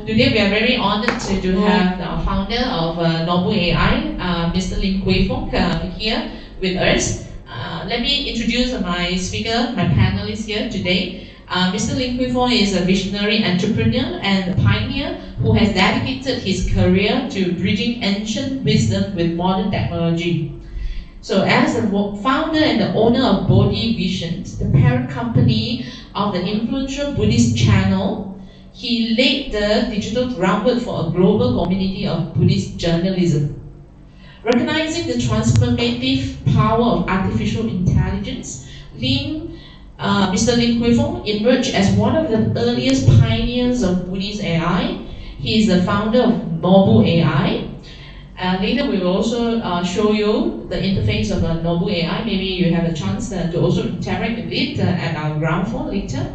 Today we are very honored to have the founder of Nobu AI, Mr. Lim Kui Fong, here with us. Let me introduce my speaker, my panelist here today. Mr. Lim Kui Fong is a visionary entrepreneur and a pioneer who has dedicated his career to bridging ancient wisdom with modern technology. So as the founder and the owner of Bodhi Visions, the parent company of the influential Buddhist channel, he laid the digital groundwork for a global community of Buddhist journalism. Recognizing the transformative power of artificial intelligence, Mr. Lim Kui Fong emerged as one of the earliest pioneers of Buddhist AI. He is the founder of Nobu AI. Later we will also show you the interface of Nobu AI. Maybe you have a chance to also interact with it at our ground floor later.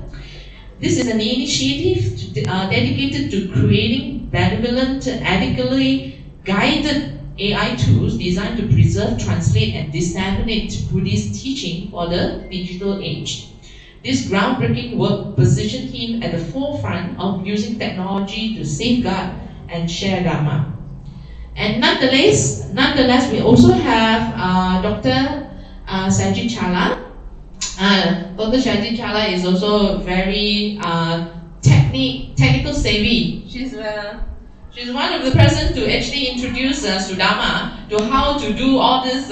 This is an initiative dedicated to creating benevolent, ethically guided AI tools designed to preserve, translate, and disseminate Buddhist teaching for the digital age. This groundbreaking work positioned him at the forefront of using technology to safeguard and share Dharma. And nonetheless, we also have Dr. Sayagyi Cala. Dr. Sayagyi Cala is also very technical savvy. She's one of the person to actually introduce Sudama to how to do all this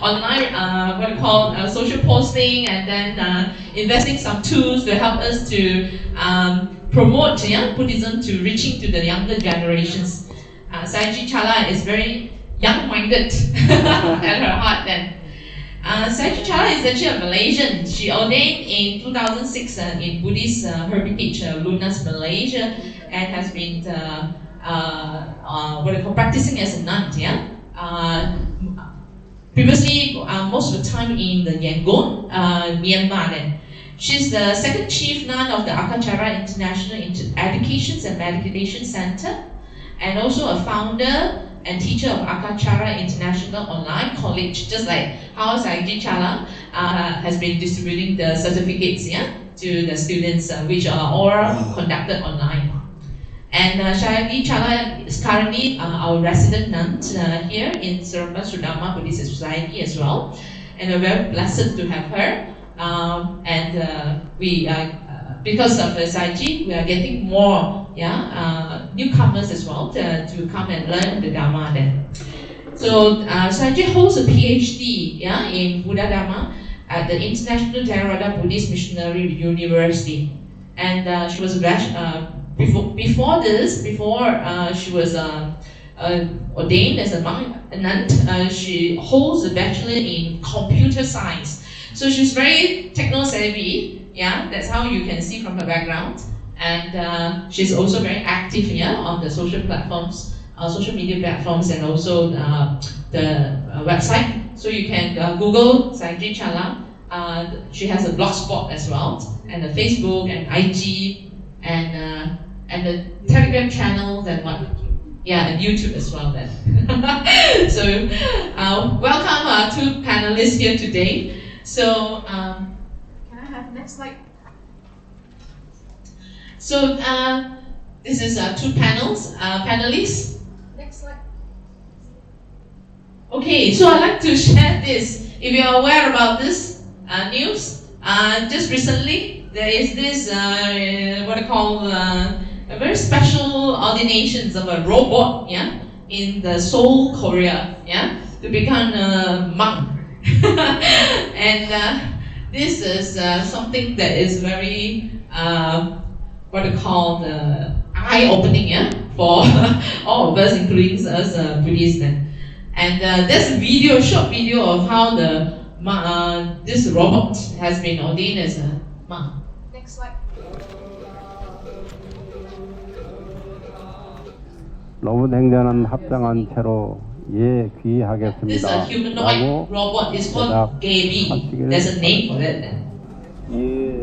online, social posting, and then investing some tools to help us to promote Buddhism to reaching to the younger generations. Sayagyi Cala is very young-minded at her heart then. Sayagyi Cala is actually a Malaysian. She ordained in 2006 in Buddhist Hermitage, Lunas, Malaysia, and has been practicing as a nun. Previously, most of the time in the Yangon, Myanmar. Then. She's the second chief nun of the Akacara International Education and Meditation Center, and also a founder and teacher of Akacara International Online College, just like how Sayagyi Cala has been distributing the certificates to the students, which are all conducted online. And Sayagyi Cala is currently our resident nun here in Seremban Sudama Buddhist Society as well. And we're very blessed to have her. We because of Sayagyi, we are getting more newcomers as well to come and learn the Dharma then. So Sayagyi holds a PhD in Buddha Dharma at the International Theravada Buddhist Missionary University. And she was before she was ordained as a nun, she holds a bachelor in computer science. So she's very techno-savvy. That's how you can see from her background. And she's also very active on the social platforms, social media platforms, and also the website. So you can Google Sayagyi Cala. She has a blogspot as well, and a Facebook and IG, and the Telegram channels and what. And YouTube as well then. So welcome our two panelists here today. So can I have next slide? So this is two panelists. Next slide. Okay, so I'd like to share this. If you are aware about this news, just recently there is this a very special ordinations of a robot, in the Seoul, Korea, to become a monk. And this is something that is very eye-opening, for all of us, including us Buddhists. And there's a short video of how this robot has been ordained as a monk. Next slide. 로봇 행전은 합당한 채로 귀하겠습니다. This humanoid robot is called Gaby. There's a name for it.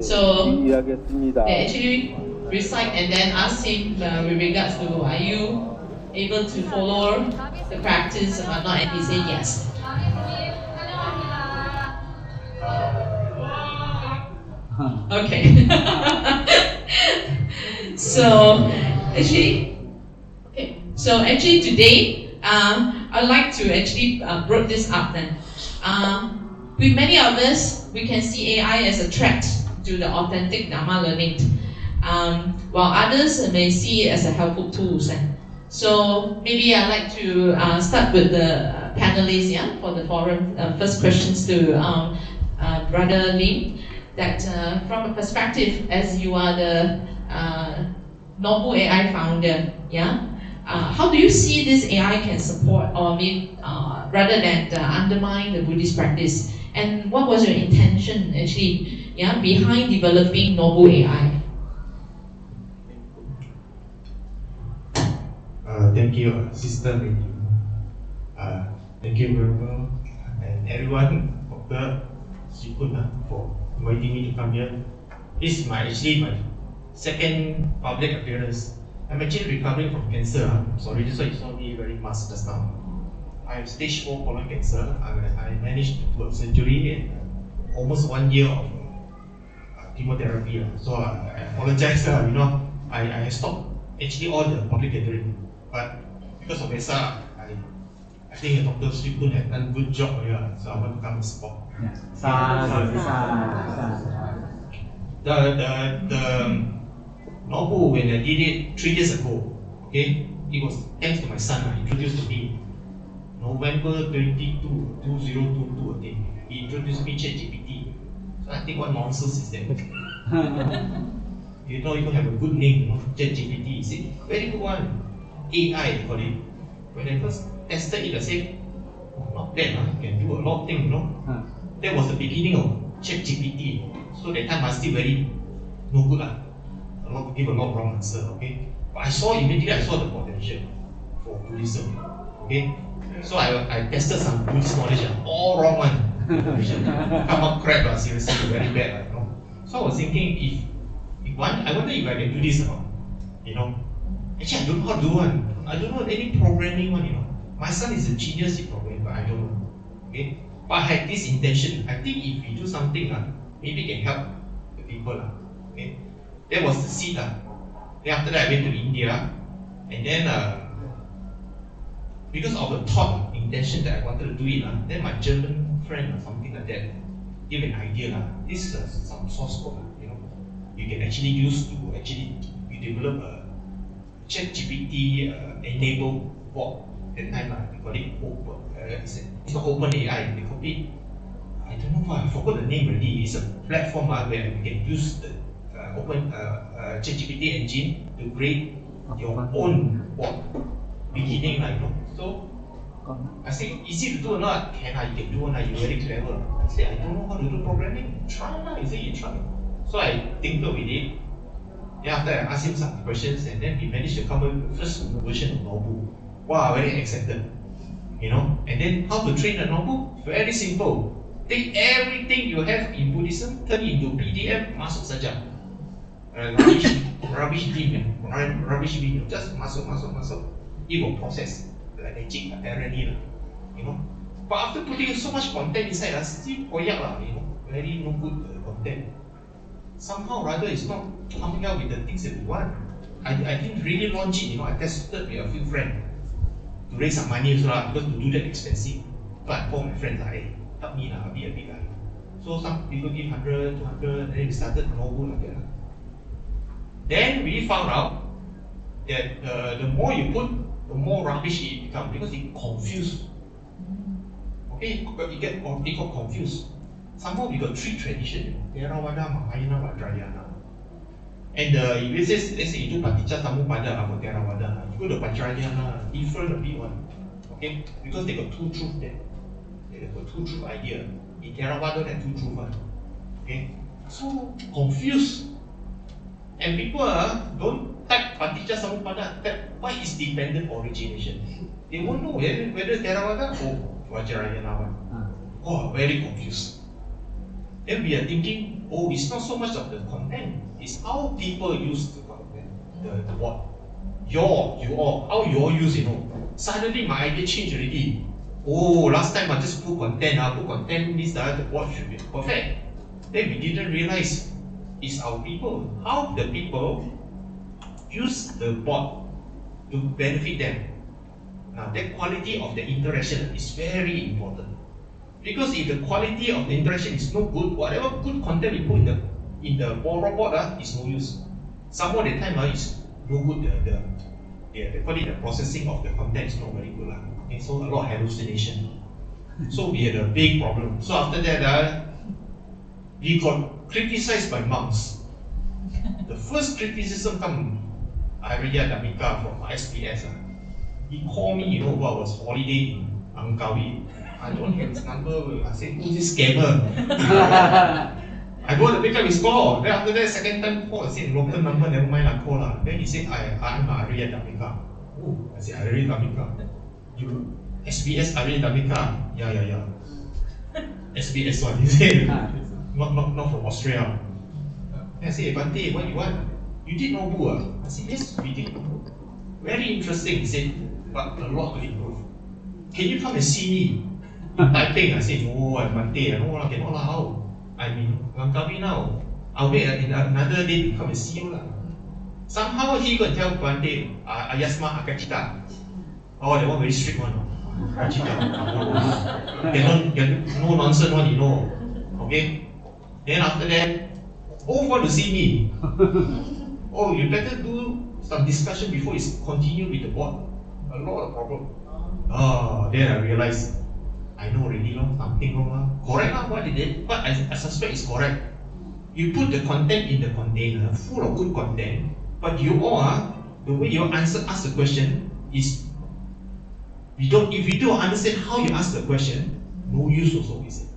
So they actually recite and then ask him with regards to, are you able to follow the practice or not? And he said yes. Okay. So actually So actually today, I'd like to actually brought this up then. With many of us, we can see AI as a threat to the authentic Dharma learning, while others may see it as a helpful tool. So maybe I'd like to start with the panelists, yeah, for the forum. First questions to Brother Lim. That from a perspective, as you are the Nobu AI founder, yeah, how do you see this AI can support or rather than undermine the Buddhist practice? And what was your intention actually, yeah, behind developing Nobu AI? Thank you, Sister Mary. Thank you very well, and everyone, Dr. Sipun, for inviting me to come here. This is actually my second public appearance. I'm actually recovering from cancer. Sorry, that's why you saw me very masked just now. I have stage 4 colon cancer. I managed to do a surgery and almost 1 year of chemotherapy. So I apologize. I stopped actually all the public gathering. But because of Wesak, I think Dr. Sri Kun had done a good job here, so I want to come and support. The Nobu, when I did it 3 years ago, okay, it was thanks to my son, introduced to me. November 22, 2022, I think. He introduced me ChatGPT. So I think what nonsense is that? You have a good name, ChatGPT. He said, very good one. AI, they call it. When I first tested it, I said, not bad, can do a lot of things, That was the beginning of ChatGPT. So that time I was still very no good. Give a lot of wrong answer, okay? But immediately I saw the potential for Buddhism, okay? So I tested some Buddhist knowledge, all wrong one. Come out crap, seriously, very bad, So I was thinking, I wonder if I can do this or not, Actually, I don't know how to do one. I don't know any programming one, My son is a genius in programming, but I don't know. Okay? But I had this intention. I think if we do something, maybe it can help the people. Okay? That was the seed. Then after that, I went to India. And then, because of the thought, intention that I wanted to do it, then my German friend or something like that gave an idea. This is some source code, you can actually use to you develop a ChatGPT enabled bot. That time they call it it's not open AI, they call it, I don't know why, I forgot the name already. It's a platform where you can use the open ChatGPT engine to create your own bot. Beginning, So I said, easy to do or not? You can do or not? You're very clever. I said, I don't know how to do programming. Try now. He said, you try. So I tinkered with it. Then after I asked him some questions, and then we managed to come up with the first version of Nobu. Wow, very excited. And then how to train a Nobu? Very simple. Take everything you have in Buddhism, turn it into PDF, masuk saja. Rubbish bin, just masuk. It will process like magic, apparently, But after putting so much content inside, still koyak very no good content. Somehow rather it's not coming out with the things that we want. I didn't really launch it, I tested with a few friends to raise some money also, because to do that expensive. But I called my friends, hey, help me a bit. So some people give 100, 200, and then we started Nobu like that. Then we found out that the more you put, the more rubbish it becomes, because it confused. Okay, it got confused. Somehow we got 3 traditions: Theravada, Mahayana, Vajrayana. And if it says, let's say you do Paticca Samuppada for Theravada, you go to Vajrayana, different a bit one. Okay, because they got 2 truths there. They got 2 truth idea. In Theravada, there are 2 truths one. Okay, so confused. And people don't type Paticca Samuppada, type what is dependent origination. They won't know whether Theravada or Vajrayana one. Oh, very confused. Then we are thinking, it's not so much of the content, it's how people use the content, the what. How you all use, Suddenly my idea changed already. Last time I just put content, this, that, the what should be perfect. Then we didn't realize it's our people. How the people use the bot to benefit them. Now, that quality of the interaction is very important. Because if the quality of the interaction is no good, whatever good content we put in the robot is no use. Some of the time is no good. They call it the processing of the content is not very good. Okay, so a lot of hallucination. So we had a big problem. So after that, we got criticized by monks. The first criticism come Arya Damika from SPS. He called me, I was holiday in Angkawi. I don't have his number. I said, who's this scammer? I go to pick up his call. Then after that, second time call, I said, local number, never mind, I call. Then he said, I'm Arya Damika. Oh, I said, Arya Damika. You, SBS Arya Damika? Yeah. SBS one, he said. Not from Australia. Then I said, Bante, what you want? You did Nobu? I said, yes, we did Nobu. Very interesting, he said, but a lot to improve. Can you come and see me? Typing, I said, no, I'm Bante. No, I cannot. How? I'm in Langkawi now. I'll wait another day to come and see you. Somehow he got tell Bante, Ayasma Akachita. Oh, that one very strict one. Akachita. No nonsense one, Okay? Then after that, both want to see me. Oh, you better do some discussion before you continue with the board. A lot of problem. Then I realized, I know already something wrong. Correct what they did, but I suspect it's correct. You put the content in the container, full of good content, but you all, the way you ask the question is, if you don't understand how you ask the question, no use also, is it?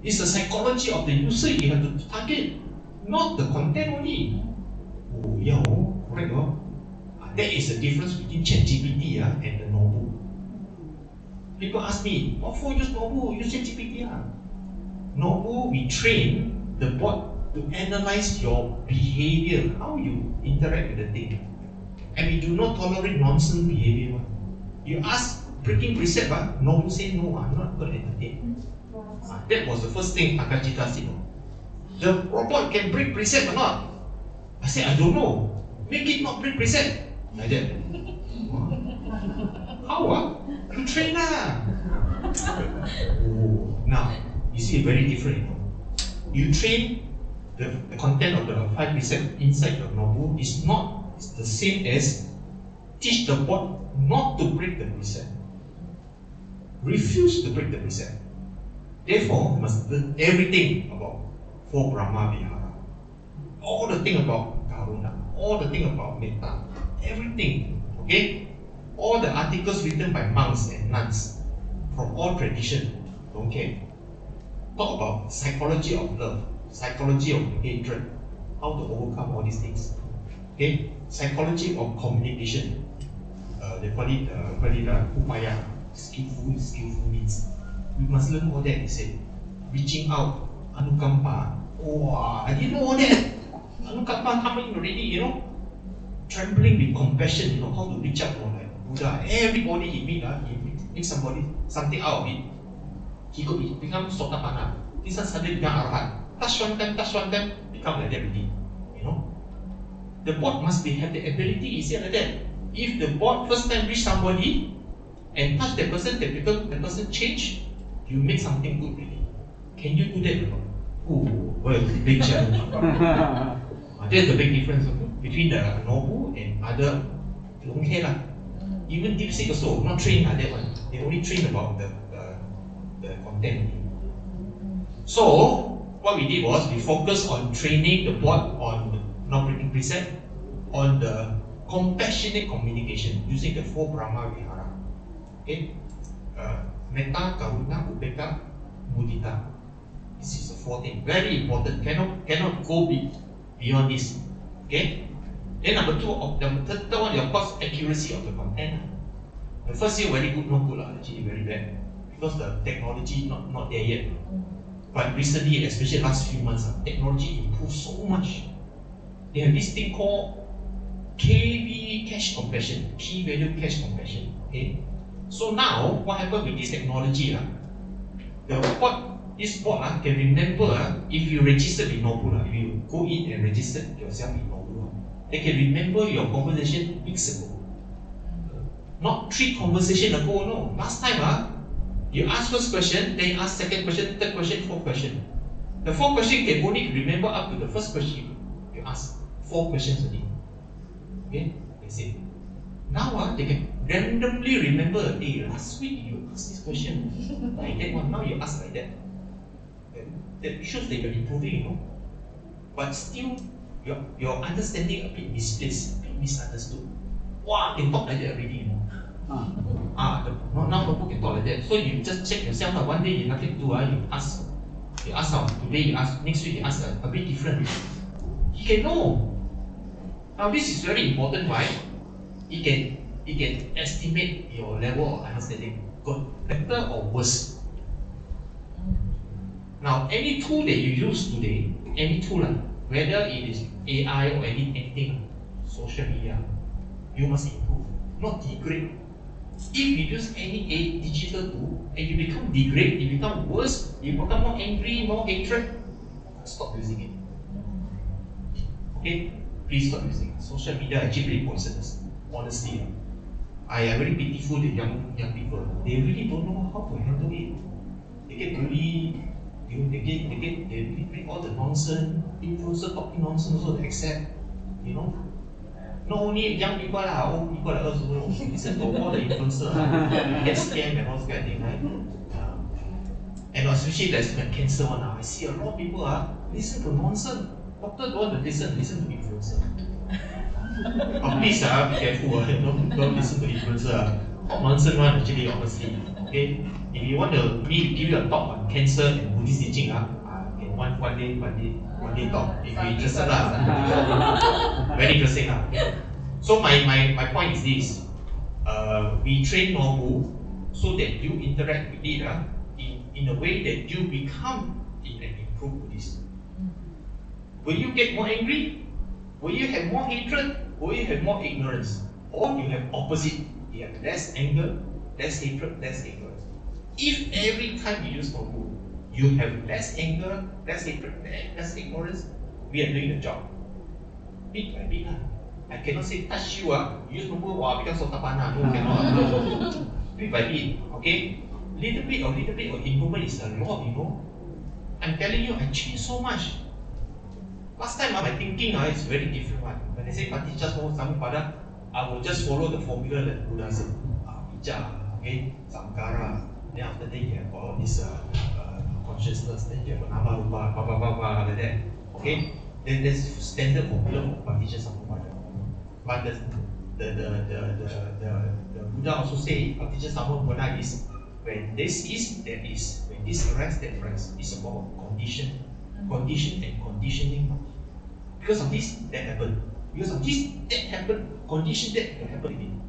It's the psychology of the user you have to target, not the content only. Correct. That is the difference between ChatGPT and the Nobu. People ask me, what for use Nobu? Use ChatGPT. Nobu, we train the bot to analyze your behavior, how you interact with the thing. And we do not tolerate nonsense behavior. You ask breaking precept, Nobu say no, I'm not going to entertain. That was the first thing Akachita said. The robot can break precept or not? I said, I don't know. Make it not break precept. Like that. How? You train Now, you see, very different. You train the content of the 5 precept inside the Nobu is not the same as teach the bot not to break the precept. Refuse to break the precept. Therefore, must learn everything about 4 Brahma Vihara. All the thing about Karuna, all the thing about Metta, everything. Okay? All the articles written by monks and nuns from all tradition, don't care. Talk about psychology of love, psychology of hatred, how to overcome all these things. Okay? Psychology of communication. They call it upaya, skillful means. We must learn all that, he said. Reaching out, anukampa. I didn't know all that. Anukampa coming already, Trembling with compassion, how to reach out, like Buddha. Everybody he meet, he makes something out of it. He could become Sotapanna. This one suddenly become Arhat. Touch one time, become like that already. The bot must have the ability, he said like that. If the bot first time reach somebody and touch that person, the person change, you make something good really. Can you do that or not? Well, big challenge. That's the big difference between the Nobu and other. Don't care lah. Even DeepSeek also not trained like that one. They only train about the content. So what we did was we focused on training the bot on not breaking precept, on the compassionate communication using the 4 Brahma Vihara. Okay, Metta, Karuna, Upeka, Mudita. This is the 4 thing. Very important. Cannot go beyond this. Okay. Then number 2, the third one, of course, accuracy of the content. The first year very good, not good actually very bad because the technology not there yet. But recently, especially last few months, technology improved so much. They have this thing called KV cache compression, key value cache compression. Okay. So now, what happened with this technology? This bot can remember if you register with Nobu, if you go in and register yourself with Nobu, They can remember your conversation weeks ago. Not 3 conversations ago, no. Last time, you ask first question, then you ask second question, third question, fourth question. The fourth question can only remember up to the first question you ask. 4 questions only. Okay, that's it. Now they can randomly remember, hey, last week you asked this question like that one, now you ask like that. That shows that you're improving, you know. But still, your understanding a bit misplaced, a bit misunderstood. Wow, they talk like that already, you know. Now the book can talk like that. So you just check yourself. One day you nothing to do, you ask today you ask, next week you ask a bit different. He can know. Now this is very important, right? He can estimate your level of understanding, good, better or worse. Now any tool that you use today, any tool, whether it is AI or anything, social media, you must improve, not degrade. If you use any digital tool and you become degrade, you become worse, you become more angry, more hatred, stop using it. Okay? Please stop using it. Social media actually very poisonous. Honestly, I am very pitiful the young people. They really don't know how to handle it. They get bullied. They really bring all the nonsense. Influencer talking nonsense also they accept. You know. Not only young people old people like us also listen to all the influencers, get scammed and all this kind of thing, right? And especially there's the cancer one. I see a lot of people listen to nonsense. Doctor don't want to listen to influencer. Please be careful. Don't listen to influencer. Talk nonsense one actually, honestly. Okay? If you want me to give you a talk on cancer and Buddhist teaching, can one day talk. If you're interested, very interesting. So my point is this. We train Nobu so that you interact with it in a way that you become an improved Buddhist. Will you get more angry? Will you have more hatred? Will you have more ignorance? Or you have opposite. You have less anger, less hatred, less ignorance. If every time you use Nobu, you have less anger, less hatred, less ignorance, we are doing the job. Bit by bit. I cannot say touch you, use Nobu, become so tapana. No, cannot. Bit by bit, okay? Little bit of improvement is a lot, you know. I'm telling you, I changed so much. Last time my thinking is very different one. When I say Paticca Samuppada, I will just follow the formula that Buddha said. Picca, okay, Samkara. Then after that you have all this consciousness, then you have Nama Rupa, like that. Okay? Then there's standard formula for Paticca Samuppada. But the Buddha also say Paticca Samuppada is when this is, that is. When this arises, that arises. It's about condition and conditioning. Because of this, that happened. Because of this, that happened. Condition that will happen again.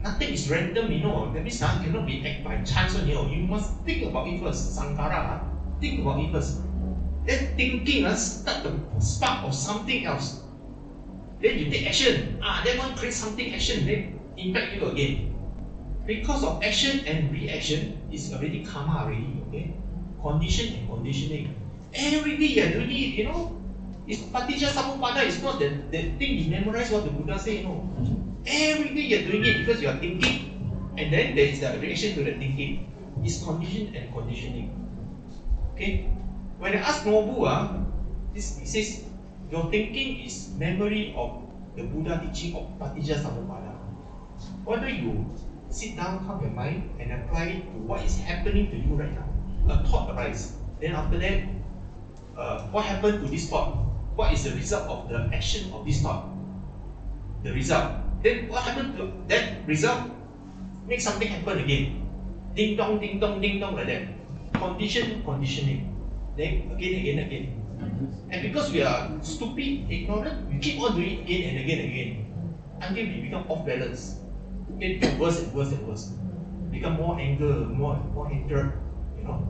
Nothing is random, you know. That means cannot be act by chance on you. You must think about it first. Sankara, think about it first. That thinking start the spark of something else. Then you take action. That one creates something action, then impact you again. Because of action and reaction is already karma already, okay? Condition and conditioning. Every day you're doing it, you know. It's Paticca Samuppada is not that thing you memorize what the Buddha say, you know. Every day you're doing it because you are thinking. And then there is the reaction to the thinking. It's condition and conditioning. Okay? When I ask Nobu, it says your thinking is memory of the Buddha teaching of Paticca Samuppada. Why don't you sit down, calm your mind, and apply it to what is happening to you right now? A thought arises. Then after that, what happened to this thought? What is the result of the action of this thought? The result. Then what happened to that result? Make something happen again. Ding dong, ding dong, ding dong, like that. Conditioning. Then again. And because we are stupid, ignorant, we keep on doing it again and again. Until we become off balance. It gets worse and worse. Become more anger, more hatred, you know.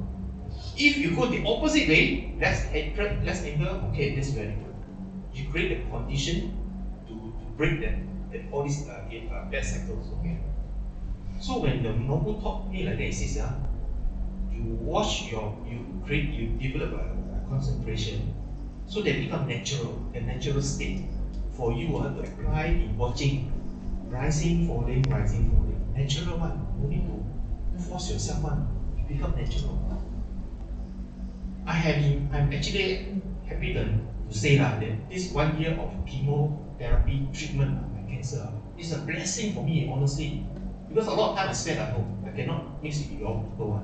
If you go the opposite way, less hatred, less anger, okay, that's very good. You create a condition to break that all these bad cycles, okay. So when the Nobu taught me like that, he says, you develop a concentration so they become natural, a natural state. for you to apply in watching rising, falling, rising, falling. Natural one. No need to force yourself one. It become natural. I'm actually happy to say that this 1 year of chemotherapy treatment my cancer is a blessing for me, honestly. Because a lot of time I spend at home. I cannot mix with your people.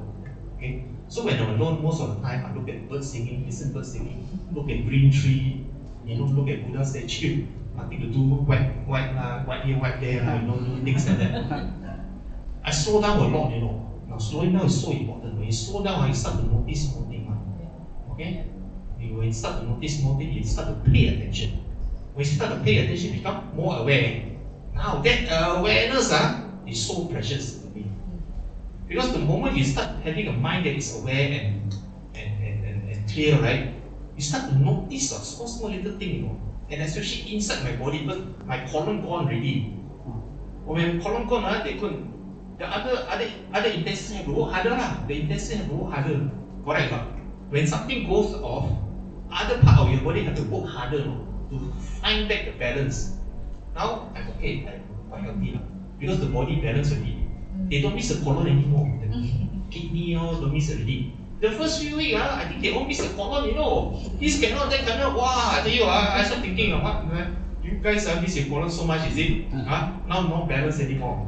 Okay? So when I'm alone, most of the time I look at birds singing, listen to birds singing, look at green tree, look at Buddha statue, nothing to do, white here, white there, do things like that. I slow down a lot, Now slowing down is so important. When you slow down, you start to notice more things. Okay? When you start to notice more things, you start to pay attention. When you start to pay attention, you become more aware. Now that awareness is so precious to me. Because the moment you start having a mind that is aware and clear, right? You start to notice a small little thing, And especially inside my body, because my colon gone already. When colon gone, they couldn't. The other intestines have to work harder. The intestines have to work harder. Correct? When something goes off, other part of your body have to work harder to find back the balance. Now I'm okay, I'm quite healthy because the body balance already. They don't miss the colon anymore. The kidney don't miss already. The first few weeks, I think they all miss the colon, This cannot, that cannot. Wow, I tell you, I start thinking, what? You guys miss your colon so much, is it? Now no balance anymore.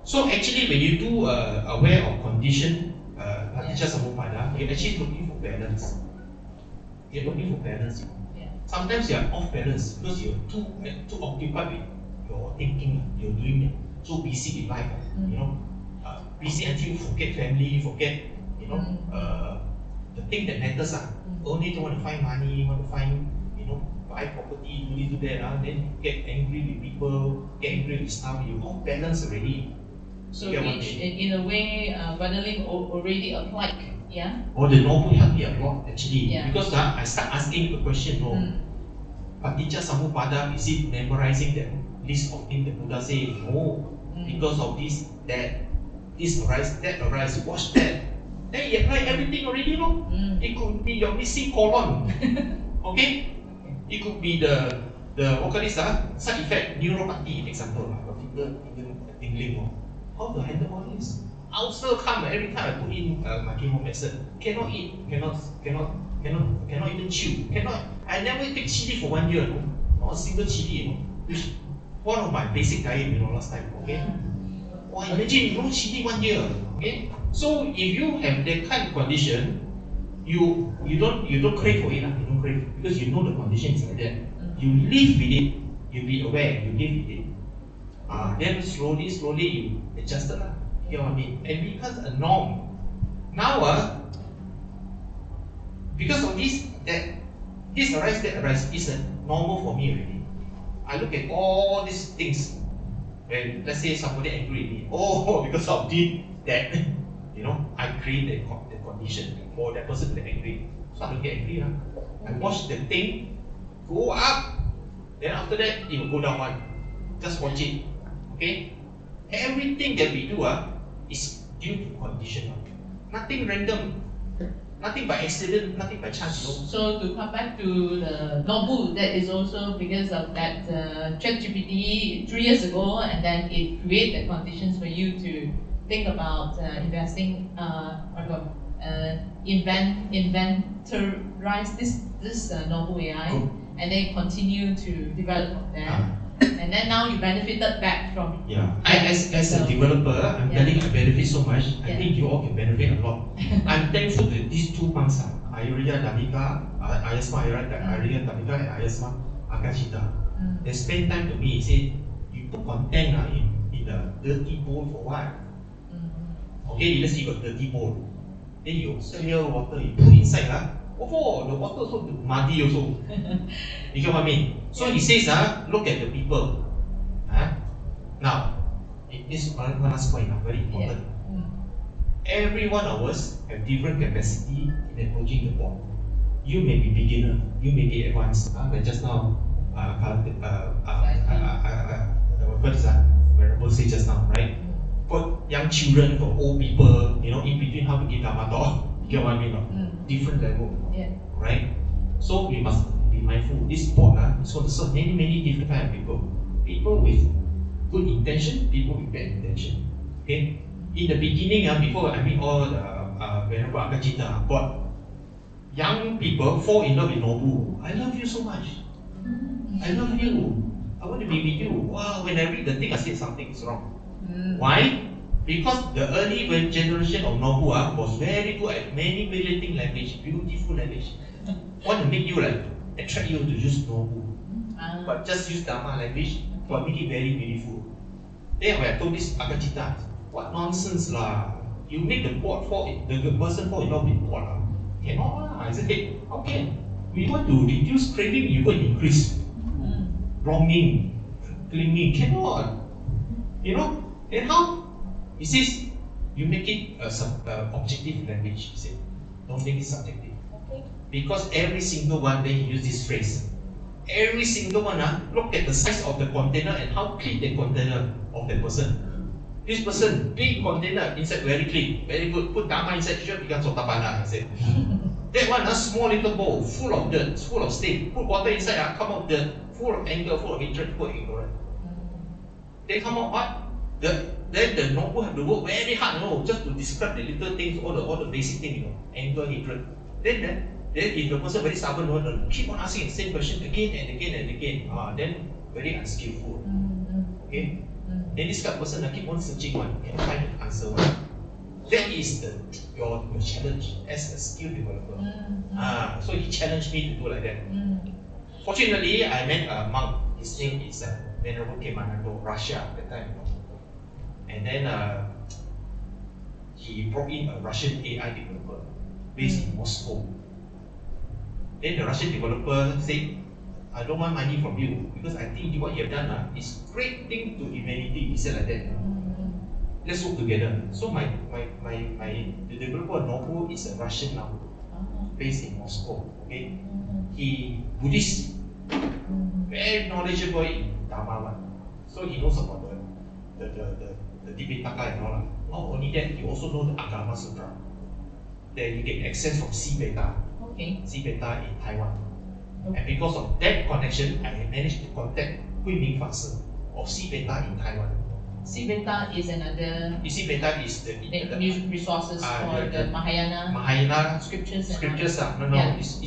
So actually, when you do aware of condition, you're actually looking for balance. You're looking for balance. Sometimes you are off balance because you're too occupied with your thinking. You're doing so busy with life. Busy until you forget family, forget the thing that matters. Only to want to find money, want to find buy property, do this, do that. Then get angry with people, get angry with stuff. You're off balance already. So which in a way, Brother Lim already applied, yeah? The noble helped me a lot actually. Yeah. Because I start asking the question, Paticca Samuppada, is it memorizing that list of things that Buddha say? No. Because of this, that, this arise, that arise, watch that. Then you apply everything already, It could be your missing colon. Okay? It could be the what call this, side effect, neuropathy, example, finger tingling. How to handle all this? Ulcer come every time I put in my chemo medicine. Cannot eat, cannot even chew. I never take chili for 1 year, Not a single chili, Which one of my basic diet, last time. Okay. Imagine no chili 1 year. Okay. So if you have that kind of condition, you don't crave for it, You don't crave because you know the condition is like that. You live with it. You be aware. You live with it. Then slowly you adjust it. You know what I mean? And it becomes a norm. Now, because of this arise, that arise is a normal for me already. I look at all these things. When let's say somebody angry with me, because of this, that, I create the condition for that person to get angry. So I don't get angry. I watch the thing go up, then after that it will go down one. Just watch it. Okay? Everything that we do is due to condition. Nothing random. Nothing by accident, nothing by chance. So to come back to the Nobu, that is also because of that ChatGPT 3 years ago, and then it created the conditions for you to think about investing, inventorize this Nobu AI, and then continue to develop from there. And then now you benefited back from it. Yeah. As a developer, I'm telling you, I benefit so much. I think you all can benefit a lot. I'm thankful that these 2 months, Ayurya Davika, Ayasma, Ayurya Davika and Ayasma Akashita, they spend time to me. Say, you put content in the dirty bowl for what? Okay, let's say you got dirty bowl. Then you clear water, you put inside. The water also muddy also. You get what I mean? So he says, look at the people. Now, this is one last point, very important. Every one of us have different capacity in approaching the ball. You may be beginner, you may be advanced. But just now, what is that? Venerable say just now, right? For young children, for old people, in between how to give Dhamma talk. You get what I mean? Different level, right? So we must be mindful. This board is going to serve many different kind of people. People with good intention, people with bad intention. Okay? In the beginning, before I meet all the Venerable Akajita, but young people fall in love with Nobu. I love you so much. I love you. I want to be with you. Wow, when I read the thing, I said something is wrong. Why? Because the early generation of Nobu was very good at manipulating language, beautiful language. Want to make you attract you to use Nobu. But just use Dharma language, but make it very beautiful. Then when I told this Akajita, what nonsense lah. You make the person fall in love with board lah. Cannot lah. I said, hey, how can? We want to reduce craving, you want to increase longing, clinging. Cannot. You know? And how? He says, you make it objective language. He said, don't make it subjective. Okay. Because every single one, then he used this phrase. Every single one, look at the size of the container and how clean the container of the person. This person, big container, inside very clean, very good. Put Dharma inside, sure becomes Sotapana, he said. That one, a small little bowl, full of dirt, full of stain. Put water inside, come out dirt, full of anger, full of hatred, full of ignorance. They come out what? Then the noble have to work very hard, just to describe the little things, all the basic things, anger, hatred. Then if the person very stubborn, keep on asking the same question again and again and again, then very unskillful. Okay? Then this kind of person keep on searching one and find the answer one. That is your challenge as a skill developer. So he challenged me to do like that. Fortunately, I met a monk. His name is Venerable Kemanando, Russia at that time. And then he brought in a Russian AI developer based in Moscow. Then the Russian developer said, I don't want money from you because I think what you have done is great thing to humanity. He said like that. Let's work together. So the developer Nobu is a Russian now, based in Moscow. Okay, he Buddhist, very knowledgeable in Dharma. So he knows about the Tipitaka and all. Not only that, he also knows the Agama Sutra. That you get access from Sibeta. Okay. Sibeta in Taiwan. Okay. And because of that connection, I managed to contact Hui Ming Faster of Sibeta in Taiwan. Sibeta is another. Sibeta is the resources for the Mahayana scriptures. No, it's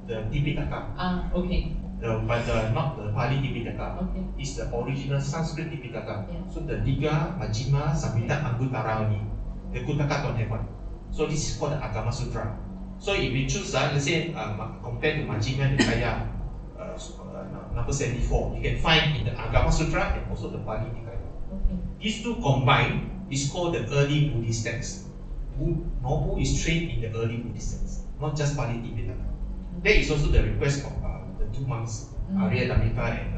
the Tipitaka. Okay. But not the Pali Tipitaka. Okay. It's the original Sanskrit Tipitaka. Yeah. So the Diga, Majjhima, Samhita, Anguttara only. The Kuttaka don't have one. So this is called the Agama Sutra. So if we choose, let's say, compared to Majjhima Nikaya, number 74, you can find in the Agama Sutra and also the Pali Nikaya. Okay. These two combined is called the early Buddhist text. Nobu is trained in the early Buddhist text, not just Pali Tipitaka. That is also the request of the two monks, Arya Dhammika and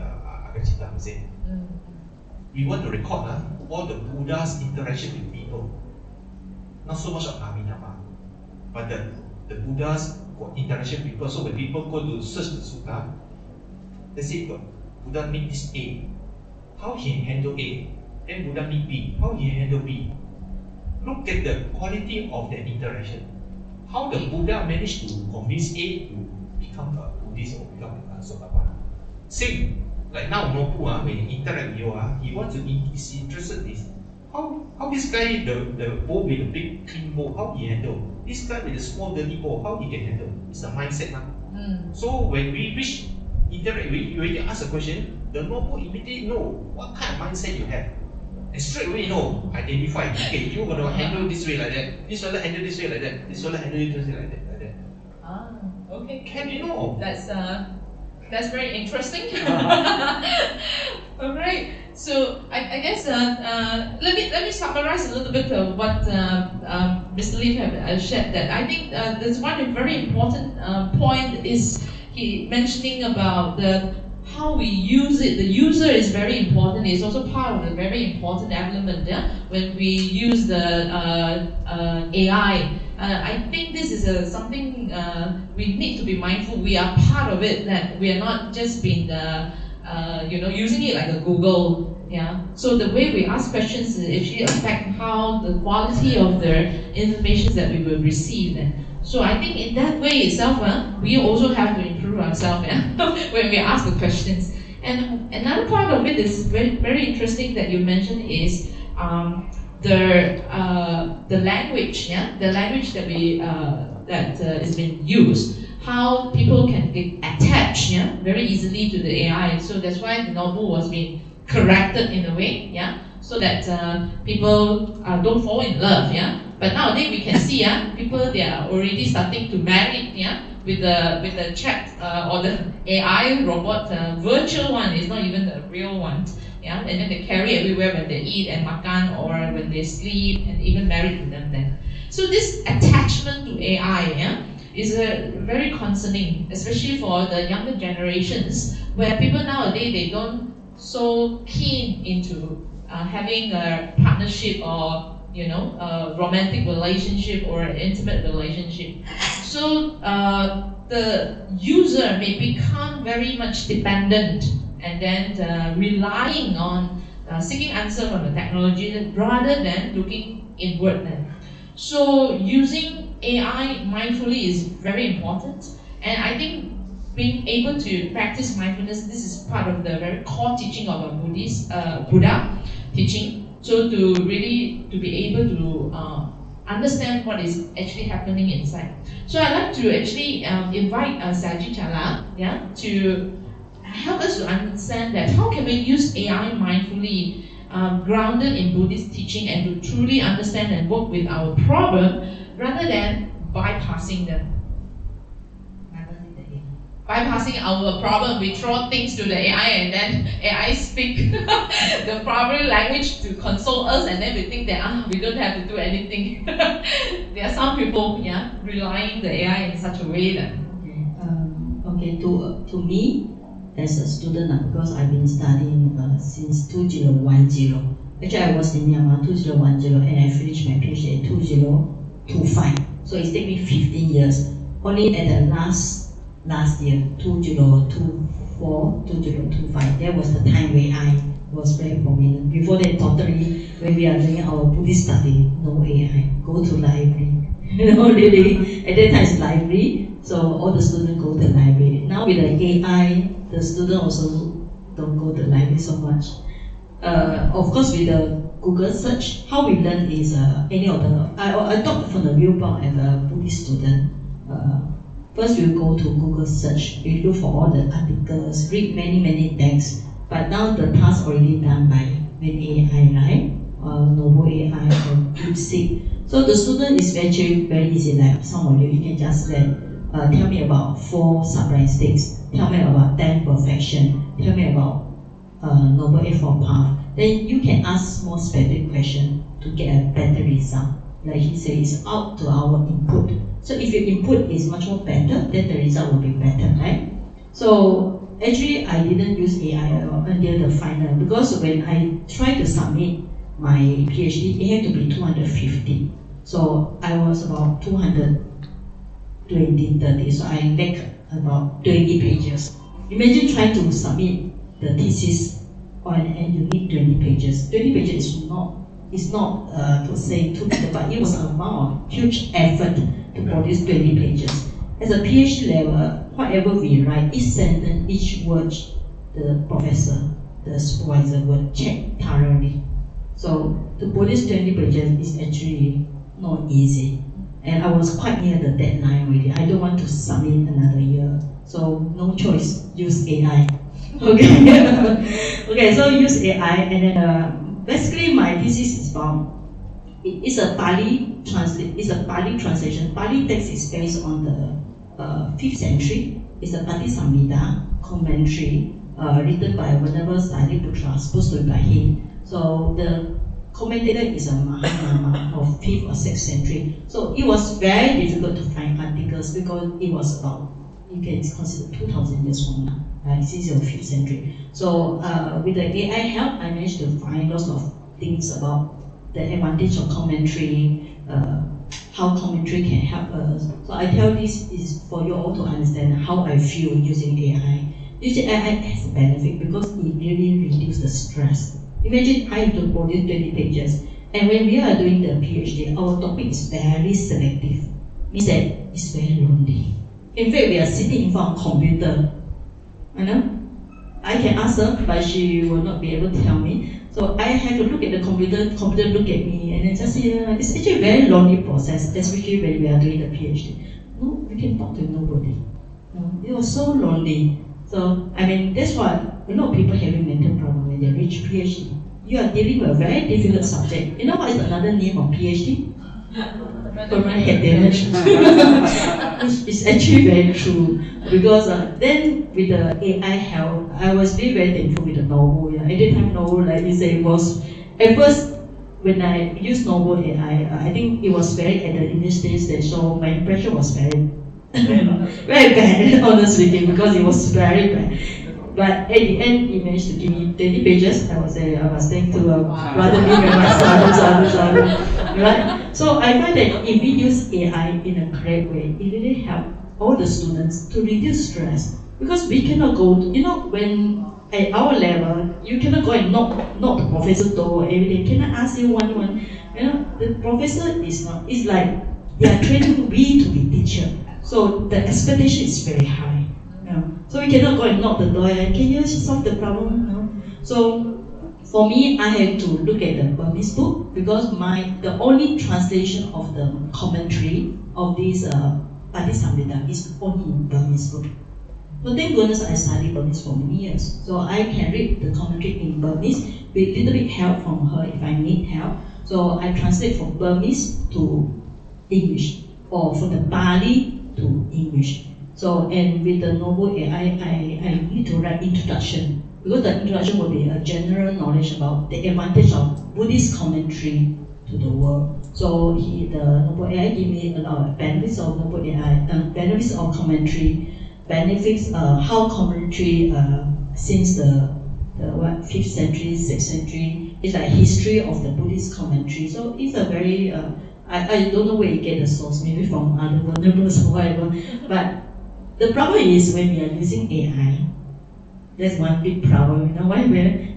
Akajita, who said, we want to record all the Buddha's interaction with people. Not so much of Abhidhamma, but the Buddha's interaction with people. So when people go to search the sutta, they say, Buddha meet this A. How he handle A? Then Buddha meet B. How he handle B? Look at the quality of their interaction. How the Buddha managed to convince A to become a Buddhist or become a Sotapanna. Same, like now Nobu, when he interact with you, he wants to, he's interested in this. How this guy, the bowl with the big clean bowl, how he handle? This guy with the small dirty bowl, how he can handle? It's a mindset now. So when we interact with you, already ask a question, the Nobu immediately know what kind of mindset you have. And straight away identify, okay, you're going to handle this way like that, this fellow handle this way like that, this fellow handle this way like that. Okay. Can you know? That's very interesting. Alright. So I guess let me summarize a little bit of what Mr. Lim have shared. That I think there's one very important point is he mentioning about how we use it. The user is very important. It's also part of the very important element when we use the AI. I think this is something we need to be mindful. We are part of it. That we are not just being using it like a Google. Yeah. So the way we ask questions actually affect how the quality of the information that we will receive. And So I think in that way itself, we also have to improve ourselves when we ask the questions. And another part of it is very, very interesting that you mentioned is the language, the language that is being used, how people can get attached, very easily to the AI. So that's why the novel was being corrected in a way, so that people don't fall in love, But nowadays we can see, people they are already starting to marry, with the chat or the AI robot, virtual one. It's not even the real one, And then they carry everywhere when they eat and makan or when they sleep, and even married to them then. So this attachment to AI, is very concerning, especially for the younger generations, where people nowadays they don't so keen into having a partnership or a romantic relationship or an intimate relationship. So the user may become very much dependent and then relying on seeking answer from the technology rather than looking inward then. So using AI mindfully is very important, and I think being able to practice mindfulness, this is part of the very core teaching of a Buddha teaching. So to really to be able to understand what is actually happening inside. So I'd like to actually invite Sayagyi Cala, to help us to understand that how can we use AI mindfully, grounded in Buddhist teaching, and to truly understand and work with our problem rather than bypassing them. Bypassing our problem, we throw things to the AI and then AI speak the proper language to console us, and then we think that we don't have to do anything. There are some people, relying the AI in such a way that. Okay. To me, as a student, because I've been studying since 2010. Actually, I was in Myanmar 2010 and I finished my PhD in 2025. So it's taken me 15 years. Only at the last year, 2024, 2025, that was the time where I was very prominent. Before that, totally, when we are doing our Buddhist study, no AI, go to library. Really, at that time it's library, so all the students go to the library. Now with the AI, the students also don't go to the library so much. Of course, with the Google search, how we learn is I talk from the viewpoint as a Buddhist student. First, we go to Google search, we look for all the articles, read many texts. But now the task already done with AI, right? Noble AI or Wesak. So the student is actually very easy. Like some of you can just tell me about 4 sublime states, tell me about 10 perfection, tell me about Noble Eightfold Path. Then you can ask more specific question to get a better result. Like he says, it's out to our input. So if your input is much more better, then the result will be better, right? So actually, I didn't use AI until the final, because when I tried to submit my PhD, it had to be 250. So I was about 220, 30. So I lacked about 20 pages. Imagine trying to submit the thesis and you need 20 pages. 20 pages is not to say too little, but it was a amount of huge effort to produce 20 pages. As a PhD level, whatever we write, each sentence, each word, the professor, the supervisor will check thoroughly. So to produce 20 pages is actually not easy. And I was quite near the deadline already. I don't want to submit another year. So no choice, use AI. Okay. Okay, so use AI, and then basically my thesis is about, it's a Pali translation. Pali text is based on the 5th century. It's a Patisambhida commentary written by Venerable Sayagyi, supposed to be by him. So the commentator is a Mahatma of 5th or 6th century. So it was very difficult to find articles because it was about, you can consider 2,000 years from now, since the 5th century. So with the AI help, I managed to find lots of things about the advantage of commentary, how commentary can help us. So I tell this is for you all to understand how I feel using AI. Using AI has a benefit because it really reduces the stress. Imagine I have to produce 20 pages, and when we are doing the PhD, our topic is very selective. Means that it's very lonely. In fact, we are sitting in front of a computer. You know? I can ask her, but she will not be able to tell me. So I have to look at the computer look at me, and then just say, it's actually a very lonely process, especially when we are doing the PhD. No, we can talk to nobody. No, it was so lonely. So, I mean, that's why a lot of people having mental problem when they reach PhD. You are dealing with a very difficult subject. You know what is another name of PhD? Permanent head damage. It's actually very true, because then with the AI help, I was very, very thankful with the novel. Yeah. At the time, novel, like you say, was at first when I used novel AI, I think it was very at the initial stage, so my impression was very very bad, honestly speaking, because it was very bad. But at the end, he managed to give me 20 pages. I was thank to Brother Lee and my son, right? So I find that if we use AI in a correct way, it really helps all the students to reduce stress. Because we cannot go, when at our level, you cannot go and knock the professor door every day. Can I ask you one? The professor is not, it's like they are training we to be teacher. So the expectation is very high. So we cannot go and knock the door and can you solve the problem? No. So for me, I had to look at the Burmese book, because the only translation of the commentary of this Patisambhita is only in Burmese book. So thank goodness I studied Burmese for many years. So I can read the commentary in Burmese with little bit help from her if I need help. So I translate from Burmese to English, or from the Pali to English. So, and with the novel AI, I need to write introduction, because the introduction will be a general knowledge about the advantage of Buddhist commentary to the world. So the novel AI gave me a lot of benefits of novel AI, benefits of commentary, benefits how commentary since the 5th century, 6th century, it's like history of the Buddhist commentary. So it's a very I don't know where you get the source, maybe from other vulnerables or whatever. But the problem is when we are using AI, that's one big problem. You know why?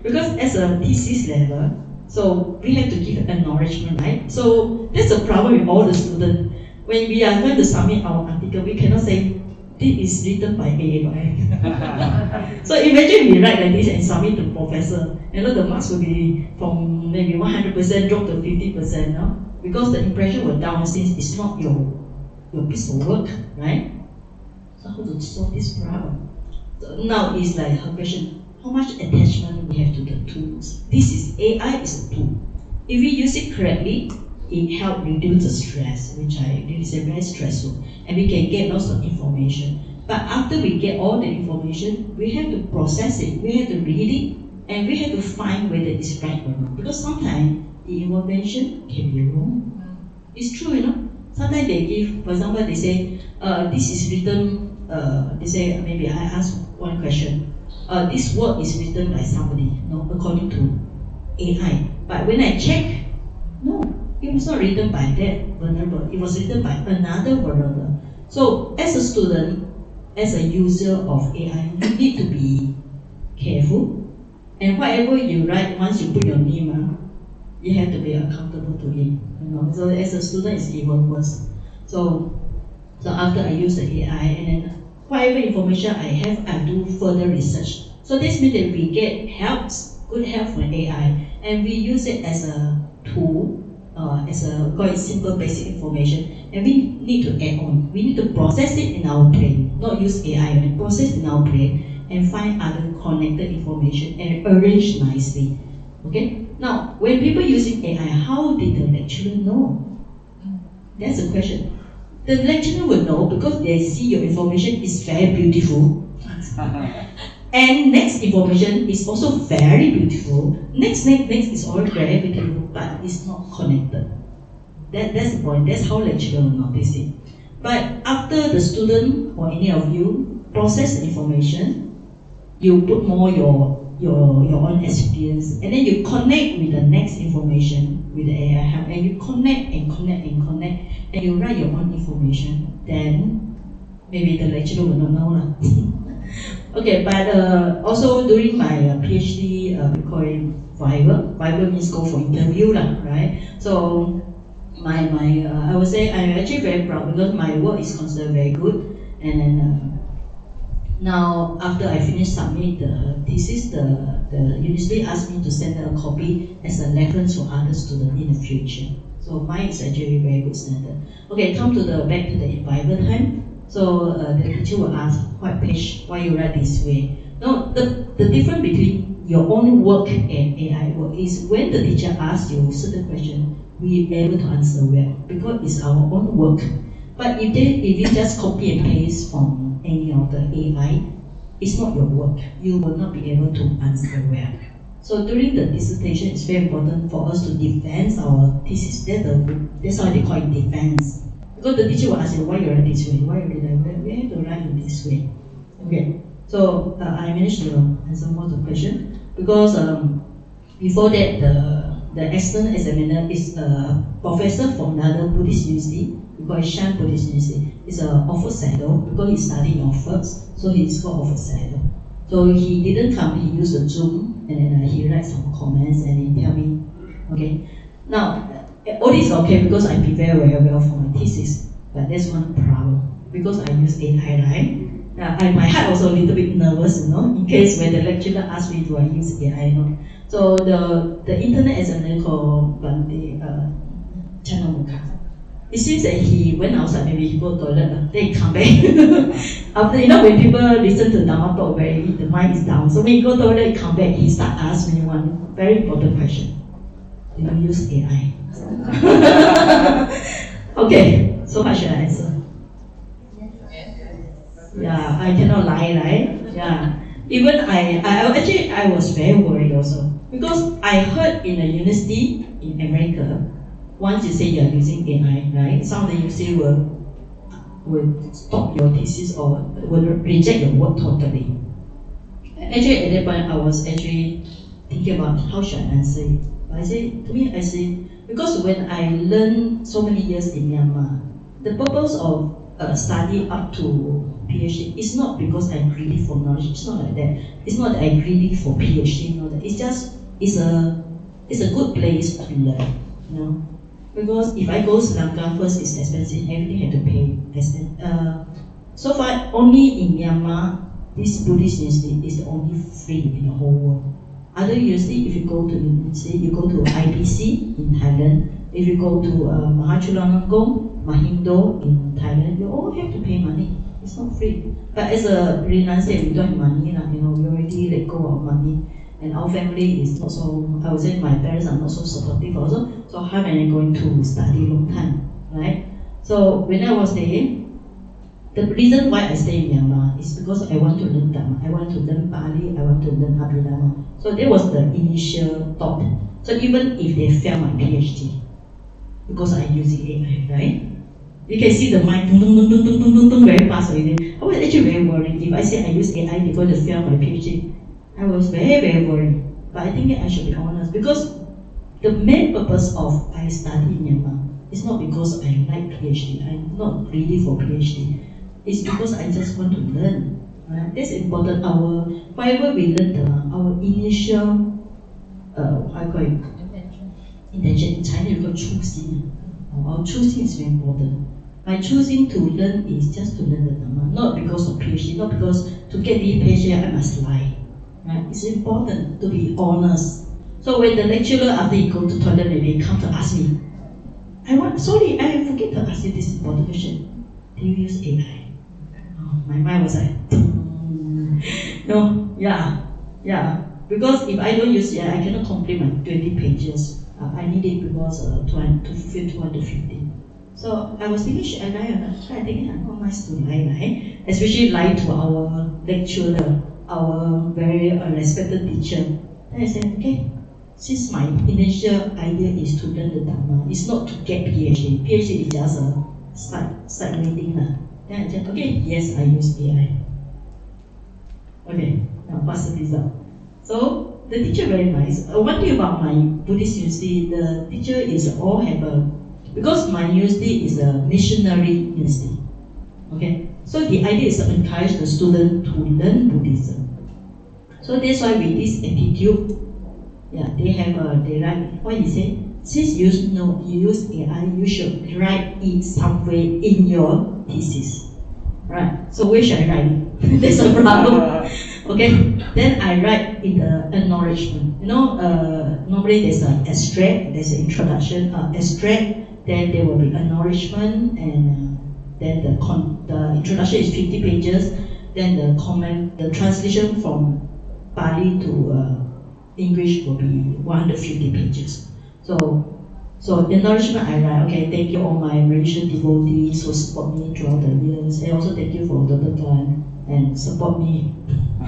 Because as a thesis level, so we have to give acknowledgement, right? So that's the problem with all the students. When we are going to submit our article, we cannot say, this is written by AI. So imagine we write like this and submit to professor. The marks will be from maybe 100% drop to 50%, no? Because the impression will down since it's not your piece of work, right? So how to solve this problem? So now is like her question, how much attachment we have to the tools? This is AI is a tool. If we use it correctly, it helps reduce the stress, which I really say very stressful, and we can get lots of information. But after we get all the information, we have to process it, we have to read it, and we have to find whether it's right or not. Because sometimes the information can be wrong. It's true, Sometimes they give, for example, they say, this is written, they say, maybe I ask one question, this word is written by somebody, according to AI. But when I check, no, it was not written by that vulnerable, it was written by another vulnerable. So as a student, as a user of AI, you need to be careful. And whatever you write, once you put your name, you have to be accountable to it. So as a student, it's even worse. So after I use the AI, and then whatever information I have, I do further research. So this means that we get good help from AI, and we use it as a tool, as a quite simple basic information, and we need to add on. We need to process it in our brain, not use AI, but process in our brain and find other connected information and arrange nicely. Okay? Now, when people using AI, how did the lecturer know? That's the question. The lecturer will know because they see your information is very beautiful. And next information is also very beautiful. Next is all very beautiful, but it's not connected. That's the point. That's how lecturer will notice it. But after the student or any of you process the information, you put more your own experience, and then you connect with the next information with the AI help, and you connect, and you write your own information. Then maybe the lecturer will not know. Okay, but also during my PhD, we call it Viva. Viva means go for interview, right? So I would say I'm actually very proud because my work is considered very good. And then now after I finished submit the thesis, the university asked me to send a copy as a reference for other students in the future. So mine is actually a very good standard. Okay, come to the back to the revival time. So the teacher will ask, what page, why you write this way? No, the difference between your own work and AI work is when the teacher asks you certain question, we are able to answer well because it's our own work. But if you just copy and paste from any of the AI, it's not your work. You will not be able to answer well. So during the dissertation, it's very important for us to defend our thesis. That's why they call it defense. Because the teacher will ask you, why you write this way? Why you write that way? We have to write in this way. Okay. So I managed to answer most of the question because before that the external examiner is a professor from another Buddhist university. We call it Shan Buddhist University. It's an Oxford Saddle because he studied in Oxford, so he's called Oxford Saddle. So he didn't come. He used the Zoom and then he writes some comments and he tell me, okay. Now all this is okay because I prepare very well for my thesis, but there's one problem because I use AI, right? My heart also a little bit nervous, in case when the lecturer asks me, do I use AI or not? So the internet examiner called Bante Chanamuka. It seems that he went outside, maybe he go to the toilet, then he come back. After, when people listen to Dharma talk, the mind is down. So when he go to the toilet, he come back, he start asking me one very important question. Do you use AI? Okay, so how should I answer? Yeah, I cannot lie, right? Yeah. Even I was very worried also. Because I heard in a university in America, once you say you are using AI, right? Some of the university will stop your thesis or will reject your work totally. Actually, at that point, I was actually thinking about how should I answer it. I say, because when I learned so many years in Myanmar, the purpose of study up to PhD is not because I'm greedy for knowledge. It's not like that. It's not that I'm greedy for PhD. It's just it's a good place to learn. Because if I go to Sri Lanka, first it's expensive. Everything had to pay. So far, only in Myanmar, this Buddhist university is the only free in the whole world. Other university, if you go to university, you go to IBC in Thailand. If you go to Mahachulanongkorn, Mahindo in Thailand, you all have to pay money. It's not free. But as a renunciate, we don't have money. We already let go of money. And our family is not so, I would say my parents are not so supportive also. So how am I going to study long time, right? So when I was there, the reason why I stay in Myanmar is because I want to learn Dharma. I want to learn Pali, I want to learn Abhidharma. So that was the initial thought. So even if they fail my PhD, because I use AI, right? You can see the mind very fast already. I was actually very worried. If I say I use AI, they're going to fail my PhD. I was very, very worried. But I think I should be honest because the main purpose of I study in Myanmar is not because I like PhD. I'm not greedy for PhD. It's because I just want to learn. Right? That's important. Whatever we learn, our initial, I call it intention. In China, we call choosing. Our choosing is very important. My choosing to learn is just to learn the Dharma, not because of PhD, not because to get the PhD I must lie. Right? It's important to be honest. So when the lecturer, after he go to toilet, maybe come to ask me, I forget to ask you this important question. Do you use AI? Oh, my mind was like, no, yeah. Because if I don't use AI, I cannot complete my 20 pages. I need it because to fulfill 250. So I was thinking, should I lie or not? I think it's not nice to lie, right? Especially lie to our lecturer, our very respected teacher. Then I said, okay, since my initial idea is to learn the Dharma, it's not to get PhD. PhD is just a side waiting. Then I said, okay, yes, I use AI. Okay, now what's the result? So the teacher very nice. One thing about my Buddhist university, the teacher is all have because my university is a missionary university. Okay, so the idea is to encourage the student to learn Buddhism. So that's why with this attitude, they write what he said. since you know you use AI, you should write it somewhere in your thesis, right? So where should I write it? That's a problem. Okay, then I write in the acknowledgement. You know, normally there's an abstract, there's an introduction, abstract, then there will be acknowledgement, and then the introduction is 50 pages, then the comment, the translation from Pali to English will be 150 pages. So acknowledgement I write, okay, thank you all my Malaysian devotees who support me throughout the years, and also thank you for Dr. Gan and support me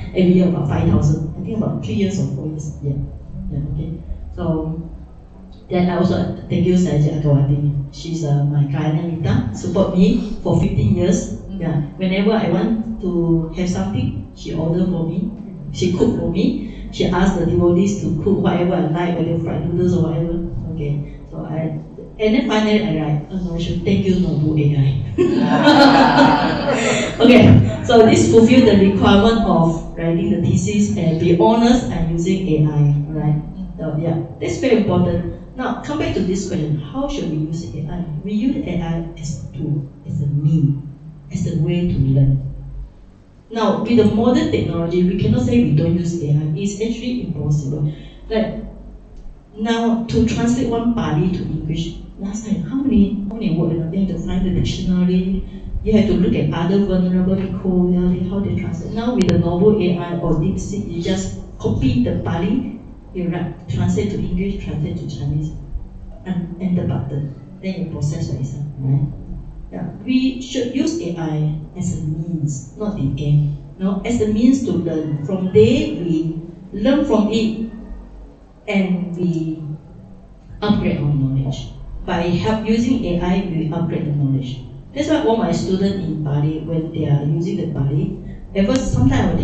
every year about 5,000, I think about 3 years or 4 years, okay. So then I also thank you Sayagyi Dr. She's my Kayanamita, support me for 15 years. Yeah, whenever I want to have something, she order for me, she cook for me, she asked the devotees to cook whatever I like, whether fried noodles or whatever. Okay, so and then finally I write, thank you Nobu AI. Okay, so this fulfills the requirement of writing the thesis and be honest and using AI, right? So yeah, that's very important. Now come back to this question, how should we use AI? We use AI as a tool, as a means, as a way to learn. Now with the modern technology, we cannot say we don't use AI. It's actually impossible. Like now to translate one Pali to English, last time how many words? You have to find the dictionary. You have to look at other venerable people, how they translate. Now with the novel AI or DeepSeek, you just copy the Pali, you write, translate to English, translate to Chinese, and enter button. Then you process what is right? Yeah. We should use AI as a means, not the end. No, as a means to learn. From there we learn from it and we upgrade our knowledge. By using AI, we upgrade the knowledge. That's why all my students in Bali, when they are using the Bali, at first sometimes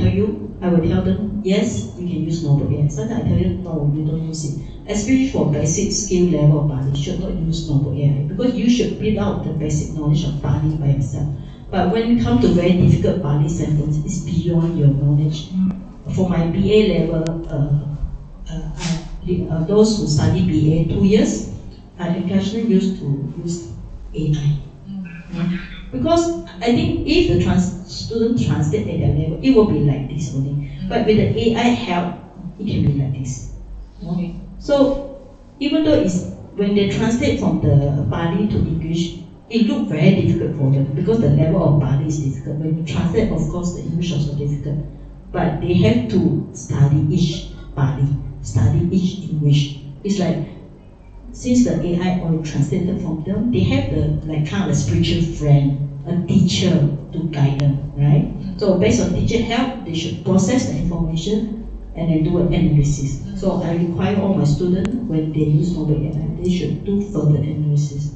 I will tell them, yes, you can use novel AI. Sometimes I tell you, no, you don't use it. Especially for basic skill level of Bali, you should not use novel AI because you should build out the basic knowledge of Bali by yourself. But when you come to very difficult Bali sentence, it's beyond your knowledge. For my BA level, those who study BA 2 years, I occasionally used to use AI. Because I think if the student translate at their level, it will be like this only. But with the AI help, it can be like this. Okay. So even though when they translate from the Pali to English, it looks very difficult for them because the level of Pali is difficult. When you translate, of course, the English is also difficult. But they have to study each Pali, study each English. It's like since the AI already translated from them, they have the kind of a spiritual friend, a teacher to guide them, right? So based on teacher help, they should process the information and then do an analysis. So I require all my students when they use novel AI, they should do further analysis.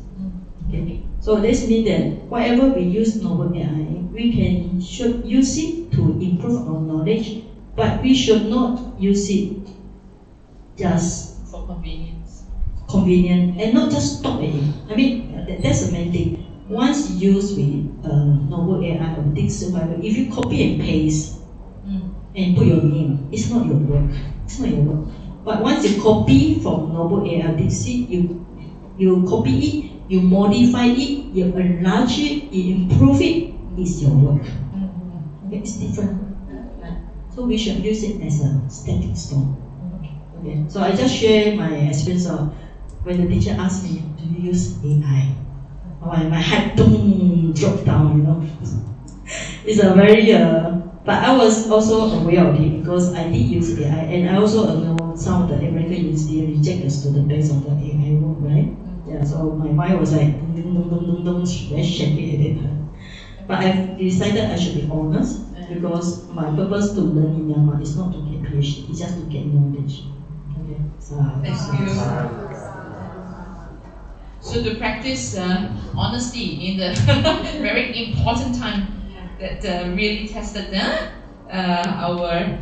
Okay. So this means that whatever we use novel AI, we should use it to improve our knowledge, but we should not use it just for convenience. Convenient and not just stop at it. I mean, that's the main thing. Once you use with novel AI or deep survival, if you copy and paste and put your name, it's not your work. It's not your work. But once you copy from novel AI or DeepSeek, you copy it, you modify it, you enlarge it, you improve it, it's your work. Okay, it's different. So we should use it as a stepping stone. Okay. So I just share my experience of when the teacher asked me, do you use AI? My head dropped down, It's a very, but I was also aware of it because I did use AI, and I also know some of the American universities reject the student based on the AI work, right? Yeah, so my mind was like, very shaky at that time. But I decided I should be honest because my purpose to learn in Myanmar is not to get PhD, it's just to get knowledge. Okay, so thank you. So to practice honesty in the very important time that really tested our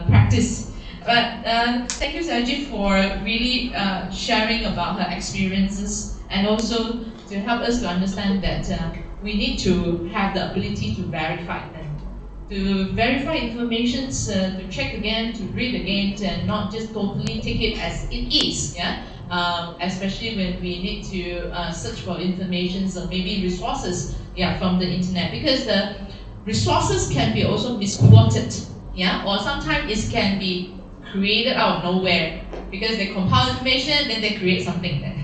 practice. But thank you, Sayagyi, for really sharing about her experiences and also to help us to understand that we need to have the ability to verify them. To verify information, to check again, to read again, and not just totally take it as it is. Yeah. especially when we need to search for information or maybe resources, yeah, from the internet, because the resources can be also misquoted, yeah, or sometimes it can be created out of nowhere because they compile information, then they create something there.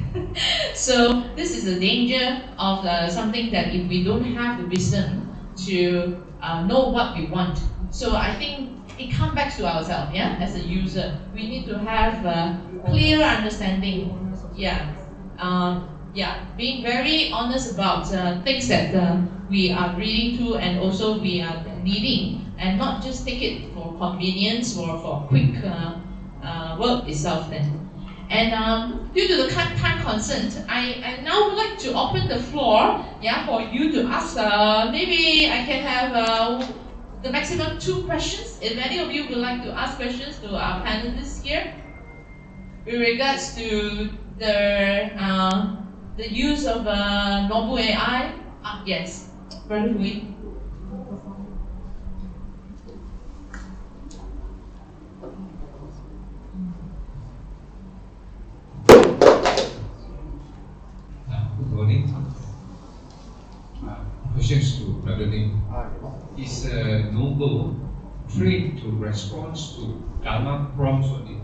So this is the danger of something that if we don't have the wisdom to know what we want. So I think it comes back to ourselves, yeah, as a user. We need to have a clear understanding, yeah. Yeah, being very honest about things that we are reading to and also we are needing, and not just take it for convenience or for quick work itself then. And due to the time constraint, I now would like to open the floor, yeah, for you to ask. Maybe I can have the maximum 2 questions. If any of you would like to ask questions to our panelists here, with regards to the use of novel AI. Yes, Brother Louis. Good morning. Questions to Brother Lim. Is noble trained to respond to karma prompts only?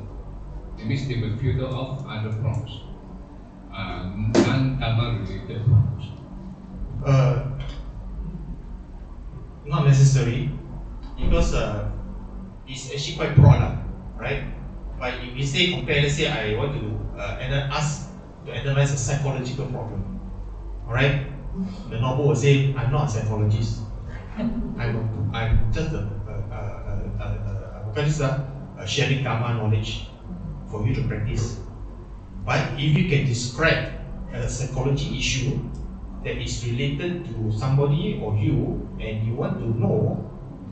It means they will filter off other prompts, non-karma related prompts. Not necessary, because it's actually quite broad, right? But if we say compare, let's say I want to ask to analyze a psychological problem, alright? The novel will say, I'm not a psychologist. I'm just sharing karma knowledge for you to practice. But if you can describe a psychology issue that is related to somebody or you, and you want to know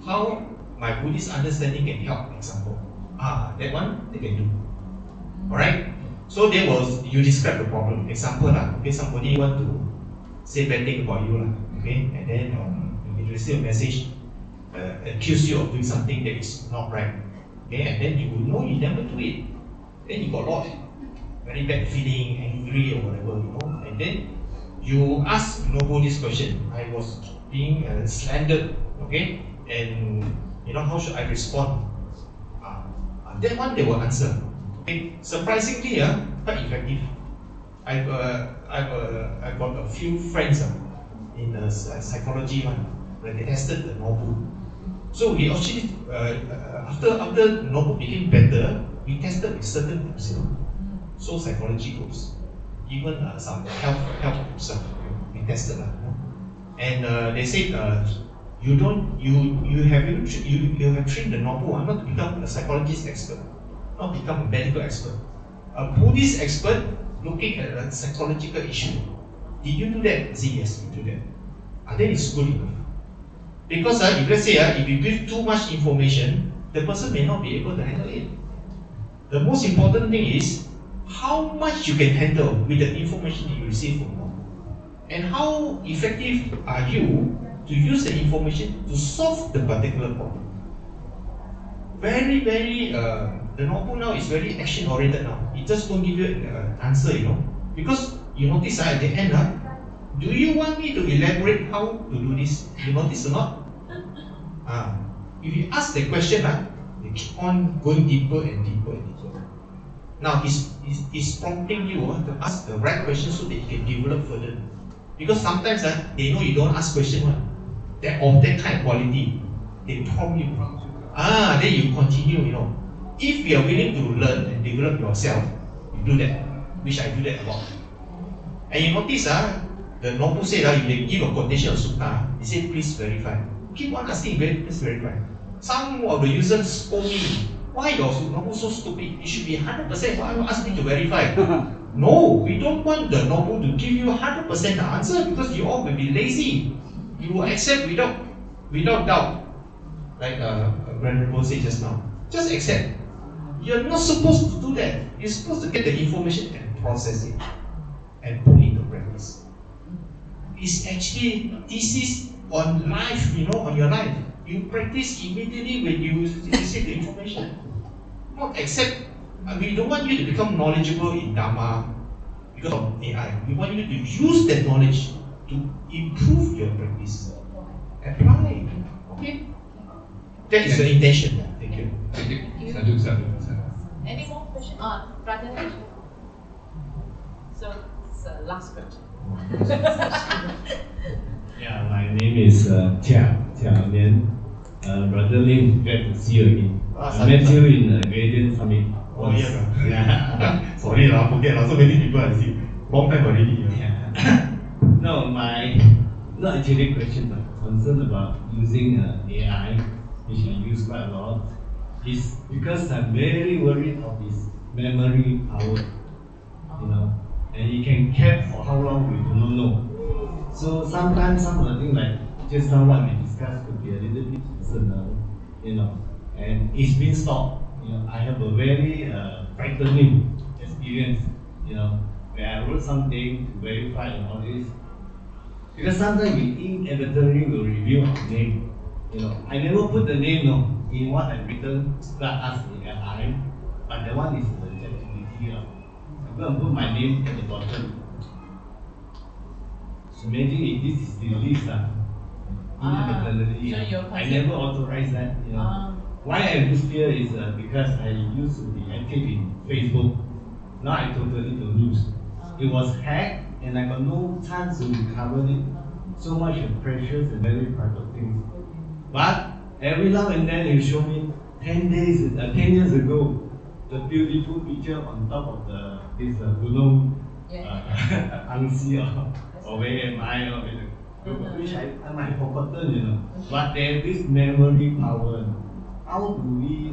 how my Buddhist understanding can help, example, that one they can do. Alright? So there was, you describe the problem. Example, okay, somebody want to say bad thing about you, okay, and then you receive a message, accuse you of doing something that is not right, okay, and then you will know you never do it. Then you got a lot, very bad feeling, angry or whatever, and then you ask Noble this question. I was being slandered, okay, and how should I respond? That one they will answer. Okay, surprisingly, quite effective. I've got a few friends in the psychology one where they tested the Noble. So we actually after Noble became better, we tested with certain groups, so psychology groups, even some health groups, we tested and they said you have trained the Noble not to become a psychologist expert, not become a medical expert, a Buddhist expert looking at a psychological issue. Did you do that? I say yes, we do that. Then it's good enough. Because if let's say if you give too much information, the person may not be able to handle it. The most important thing is how much you can handle with the information that you receive from them, and how effective are you to use the information to solve the particular problem. Very, the Noble now is very action oriented now. It just won't give you an answer, because you notice at the end, do you want me to elaborate how to do this? You notice or not? If you ask the question, they keep on going deeper and deeper and deeper. Now he's prompting you to ask the right question so that you can develop further. Because sometimes they know you don't ask questions that of that kind of quality. They prompt you. Then you continue, If you are willing to learn and develop yourself, you do that, which I do that a lot. And you notice the Noble said if they give a quotation of sutta, they say please verify. Keep on asking, please verify. Some of the users scold me, why your Noble so stupid? It should be 100%. Why you ask me to verify? No, we don't want the Noble to give you 100% answer, because you all will be lazy. You will accept without doubt. Like Venerable said just now. Just accept. You're not supposed to do that. You're supposed to get the information and process it and put it into practice. It's actually, this is on life, on your life. You practice immediately when you receive the information. Not accept We don't want you to become knowledgeable in Dharma because of AI. We want you to use that knowledge to improve your practice. Apply. Okay? That is the intention. Thank you. Thank you. Sadhu. Any more questions? Brother? So, it's the last question. Yeah, my name is Tia Lian. Brother Lim, glad to see you again. I met you in Gradient Summit. Oh, yes. Yeah. Sorry, I forget. So many people I see. Long time already. Yeah. No, my not actually question, but concern about using AI, which I use quite a lot, is because I'm very worried of this memory power, and it can cap for how long we do not know. So sometimes some of the things like just now what we discussed could be a little bit personal, and it's been stopped. I have a very frightening experience, where I wrote something to verify and all this. Because sometimes we inadvertently will reveal our name. I never put the name in what I've written, ask the AI, but that one is the ChatGPT. I'm going to put my name at the bottom. So imagine if this is released, inadvertently. I never authorized that. Why I have this fear is because I used to be active in Facebook. Now I totally don't use. It was hacked and I got no chance to recover it. So much precious and very private things. But every now and then you show me 10 years ago, the beautiful picture on top of this Gunung Angsi or where am I which I might have forgotten, But there is this memory power. How do we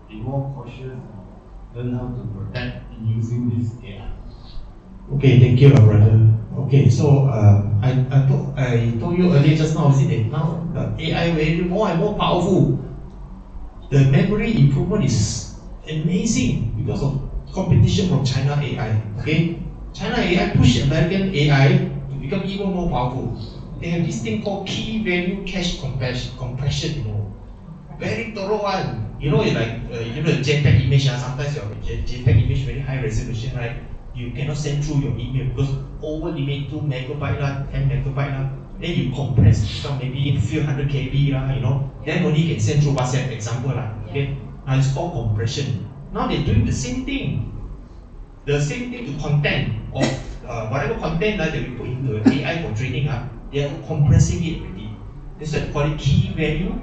be more cautious, learn how to protect in using this AI? Okay, thank you, brother. Okay, so I told you earlier just now, is it? Now the AI very more and more powerful. The memory improvement is amazing because of competition from China AI. Okay, China AI push American AI to become even more powerful. They have this thing called key value cache compression. Very thorough one. Like the JPEG image. Sometimes your JPEG image very high resolution, right? You cannot send through your email because over limit 2 megabyte 10 megabyte then you compress some maybe few hundred KB then only can send through WhatsApp example okay. Now it's called compression. Now they're doing the same thing to content of whatever content that we put into AI for training they are compressing it already. That's why they call it key value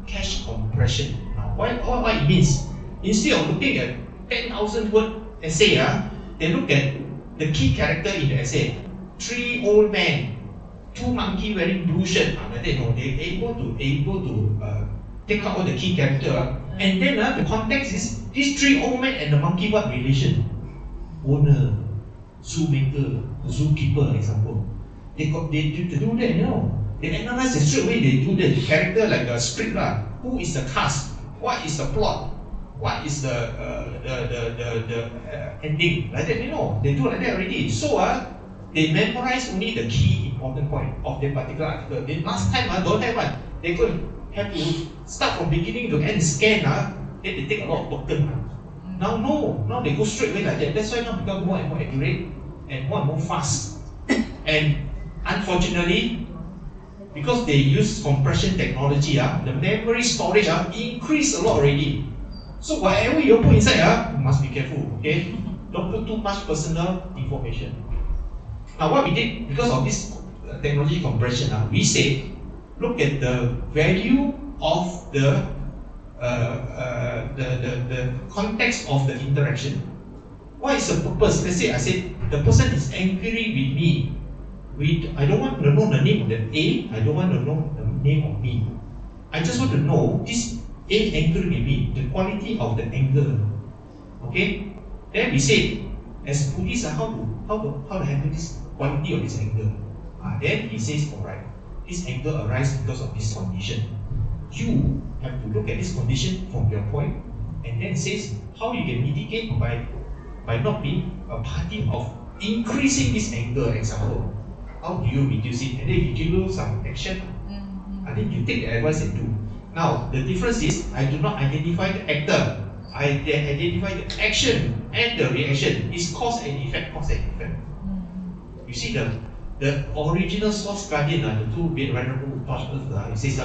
cache compression. Now what it means, instead of looking at 10,000 word essay they look at the key character in the essay. 3 old men, 2 monkey wearing blue shirt. They're able to take out all the key character. And then the context is these 3 old men and the monkey what relation? Owner, zoomaker, zookeeper example. They do that, They analyze it straight away. They do the character like a script Who is the cast? What is the plot? What is the ending? Like that, they do like that already. So they memorize only the key important point of the particular article. Then last time don't have one. They could have to start from beginning to end scan then they take a lot of token Now no, now they go straight away like that. That's why now become more and more accurate and more fast. And unfortunately, because they use compression technology, the memory storage increase a lot already. So whatever you put inside, you must be careful, okay? Don't put too much personal information. Now what we did, because of this technology compression, we say, look at the value of the context of the interaction. What is the purpose? Let's say I said, the person is angry with me. I don't want to know the name of the A, I don't want to know the name of me. I just want to know this A angry with me, the quality of the anger. Okay? Then we say, as Buddhists, how to handle this quality of this anger? Then he says, alright, this anger arises because of this condition. You have to look at this condition from your point, and then says how you can mitigate by not being a party of increasing this anger, example. How do you reduce it? And then he give you some action. I think you take the advice and do. Now, the difference is, I do not identify the actor I identify the action and the reaction. It's cause and effect, cause and effect. You see the original source guardian, the two venerable who touch earth, it says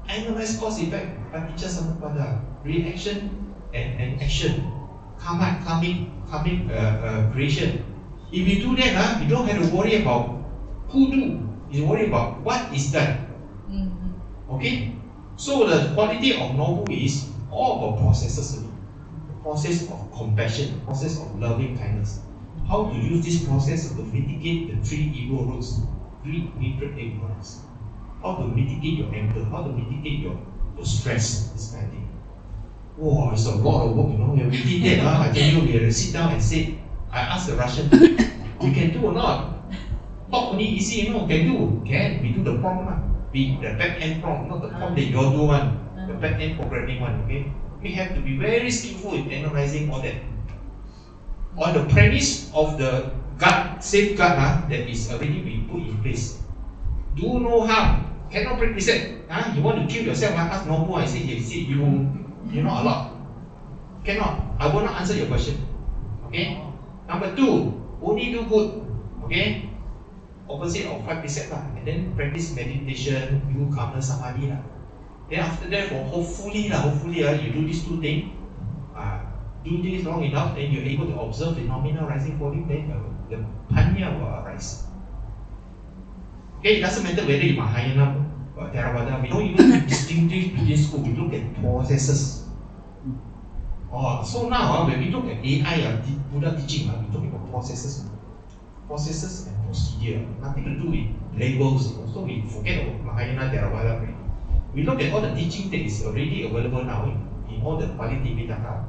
analyze cause effect, paticca samuppada, reaction and action, karmic creation. If you do that, you don't have to worry about who do. You worry about what is done. Okay? So the quality of noble is all about processes. The process of compassion, the process of loving kindness. How to use this process to mitigate the three evil roots, greed, hatred, ignorance. How to mitigate your anger, how to mitigate your stress, this kind of thing. Wow, it's a lot of work, When we did that, I tell you, we had to sit down and say, I asked the Russian, you can do or not? Talk only easy, can do. Can. We do the prompt, the back end prompt, not the prompt that you all do one, the back end programming one, okay? We have to be very skillful in analyzing all that. On the premise of the safeguard that is already been put in place. Do no harm. Cannot practice it. You want to kill yourself, ask no more. I say, you're not allowed. Cannot. I will not answer your question. Okay? Number two, only do good. Okay? Opposite of 5 precepts, and then practice meditation, you calmness, samadhi. Then after that, hopefully you do these two things. Do this long enough, then you're able to observe phenomena rising, falling, then the panya will arise. Okay, it doesn't matter whether you're Mahayana or Theravada, we don't even distinguish between school, we look at processes. So now, when we look at AI, Buddha teaching, we talk about processes. Processes and procedure, nothing to do with labels. So we forget about Mahayana Theravada. We look at all the teaching that is already available now in all the Pali Tipitaka,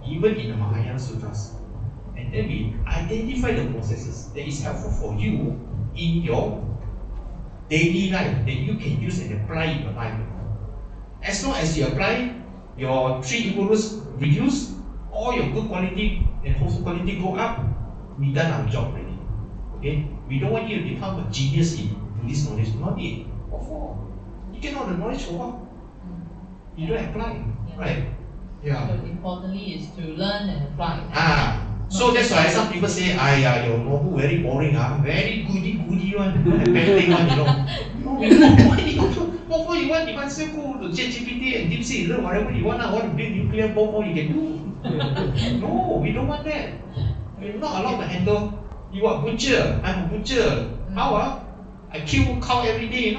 even in the Mahayana Sutras. And then we identify the processes that is helpful for you in your daily life that you can use and apply in your life. As long as you apply, your three evil roots reduce, all your good quality and wholesome quality go up, we done our job already. Okay? We don't want you to become a genius in Buddhist knowledge. Not it. What for? You get all the knowledge for what? You don't apply. Right? Yeah. So importantly is to learn and apply. So that's why some people say, your noble very boring, very goody one, don't have anything one, No, we don't want you. What for you want? You want to go to ChatGPT and DeepSeek, learn whatever you want. Want to build nuclear bomb, all you can do. No, we don't want that. We're not allowed to handle. You are butcher, I'm a butcher. How I kill cow every day,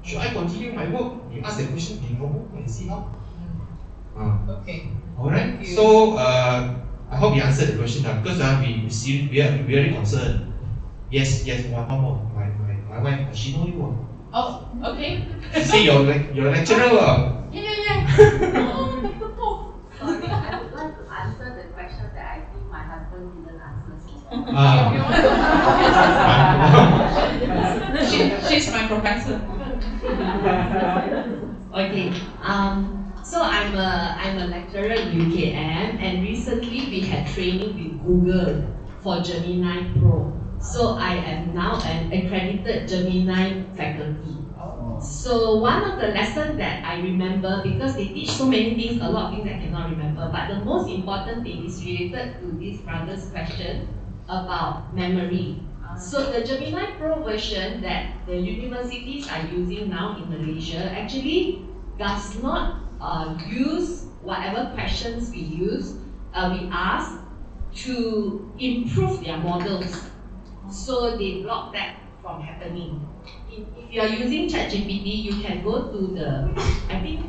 Should I continue my work? You ask the question, do you know? And see how. Okay. Alright. So I hope you answered the question because we are very concerned. Yes, one more. My wife, she know you. Oh, okay. She say you're lecturer. Yeah. Sorry, I would like to answer the question that I think my husband didn't answer. She's my professor. Okay. So I'm a lecturer in UKM, and recently we had training with Google for Gemini Pro. So I am now an accredited Gemini faculty. So one of the lessons that I remember, because they teach so many things, a lot of things I cannot remember, but the most important thing is related to this brother's question about memory. So the Gemini Pro version that the universities are using now in Malaysia actually does not use whatever questions we ask to improve their models. So they block that from happening. If you are using ChatGPT, you can go to the, I think,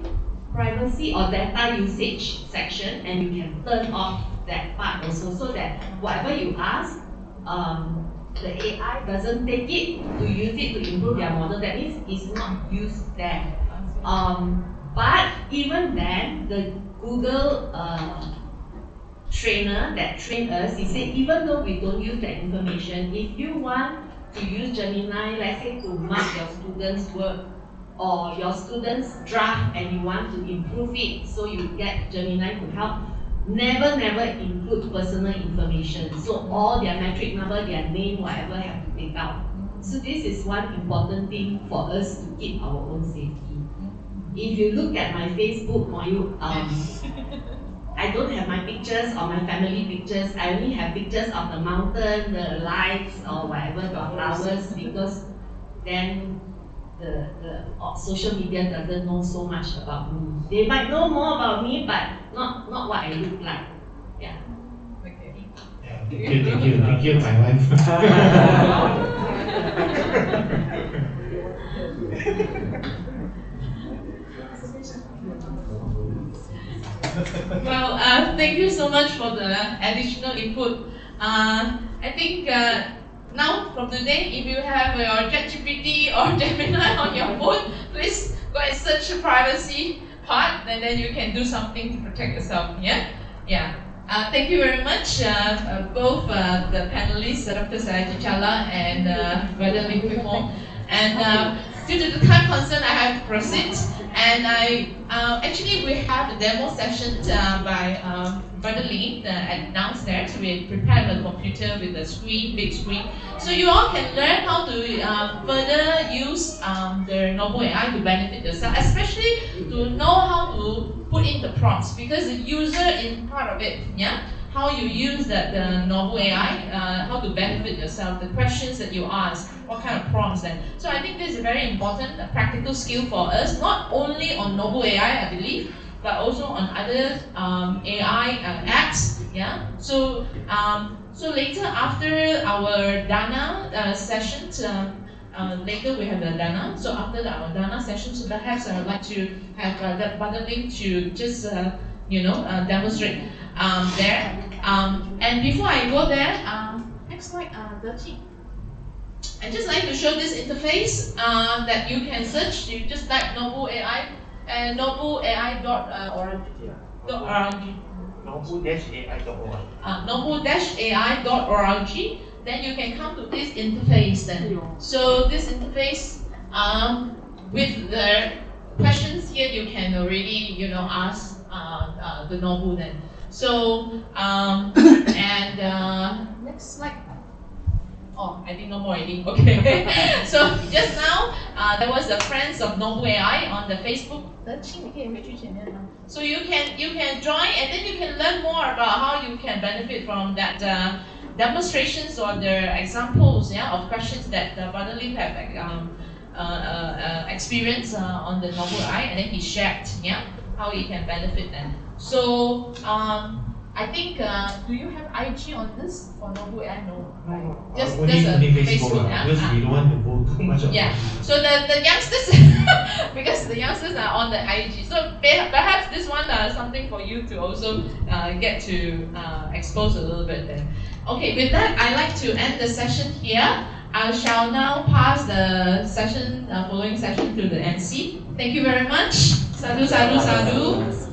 privacy or data usage section, and you can turn off that part also, so that whatever you ask, the AI doesn't take it to use it to improve their model. That means it's not used there. But even then, the Google trainer that trained us, he said even though we don't use that information, if you want to use Gemini, let's say to mark your students' work or your students' draft and you want to improve it, so you get Gemini to help, never include personal information. So all their metric number, their name, whatever, have to take out. So this is one important thing for us to keep our own safety. If you look at my Facebook, I I don't have my pictures or my family pictures. I only have pictures of the mountain, the lights, or whatever, the flowers, because then the social media doesn't know so much about me. They might know more about me, but not what I look like. Yeah. Okay. Yeah, thank you, my wife. Well, thank you so much for the additional input. I think now from today, if you have your ChatGPT or Gemini on your phone, please go and search the privacy part, and then you can do something to protect yourself. Yeah, yeah. Thank you very much, both the panelists, Dr. Sayagyi Cala and Brother Lim Kui Fong. And due to the time concern, I have to proceed. And actually we have a demo session by Brother Lim at downstairs. We prepared a computer with a screen, big screen, so you all can learn how to further use the Noble AI to benefit yourself, especially to know how to put in the prompts, because the user is part of it. Yeah. How you use the Noble AI, how to benefit yourself, the questions that you ask, what kind of prompts then. So I think this is a very important practical skill for us, not only on Noble AI, I believe, but also on other AI apps. Yeah. So so later, after our Dana sessions, later we have the Dana. So after our Dana session, so perhaps I would like to have Brother Lim to just demonstrate there. And before I go there, next slide, Dirty. I'd just like to show this interface that you can search. You just type Noble AI and nobleai.org. Noble-ai.org. Then you can come to this interface then. So this interface, with the questions here, you can already ask the Noble then. So next slide. Oh, I think no more already. Okay. So just now, there was the Friends of Noble AI on the Facebook. So you can join, and then you can learn more about how you can benefit from that demonstrations or the examples, of questions that Brother Lim have experienced on the Noble AI, and then he shared, how he can benefit them. So I think, do you have IG on this for Noble AI? No, right? Just only Facebook, because we don't want to go too much. So the youngsters, because the youngsters are on the IG, so perhaps this one something for you to also get to expose a little bit then. Okay, with that, I'd like to end the session here. I shall now pass the session, following session to the MC. Thank you very much. Sadhu, sadhu, sadhu.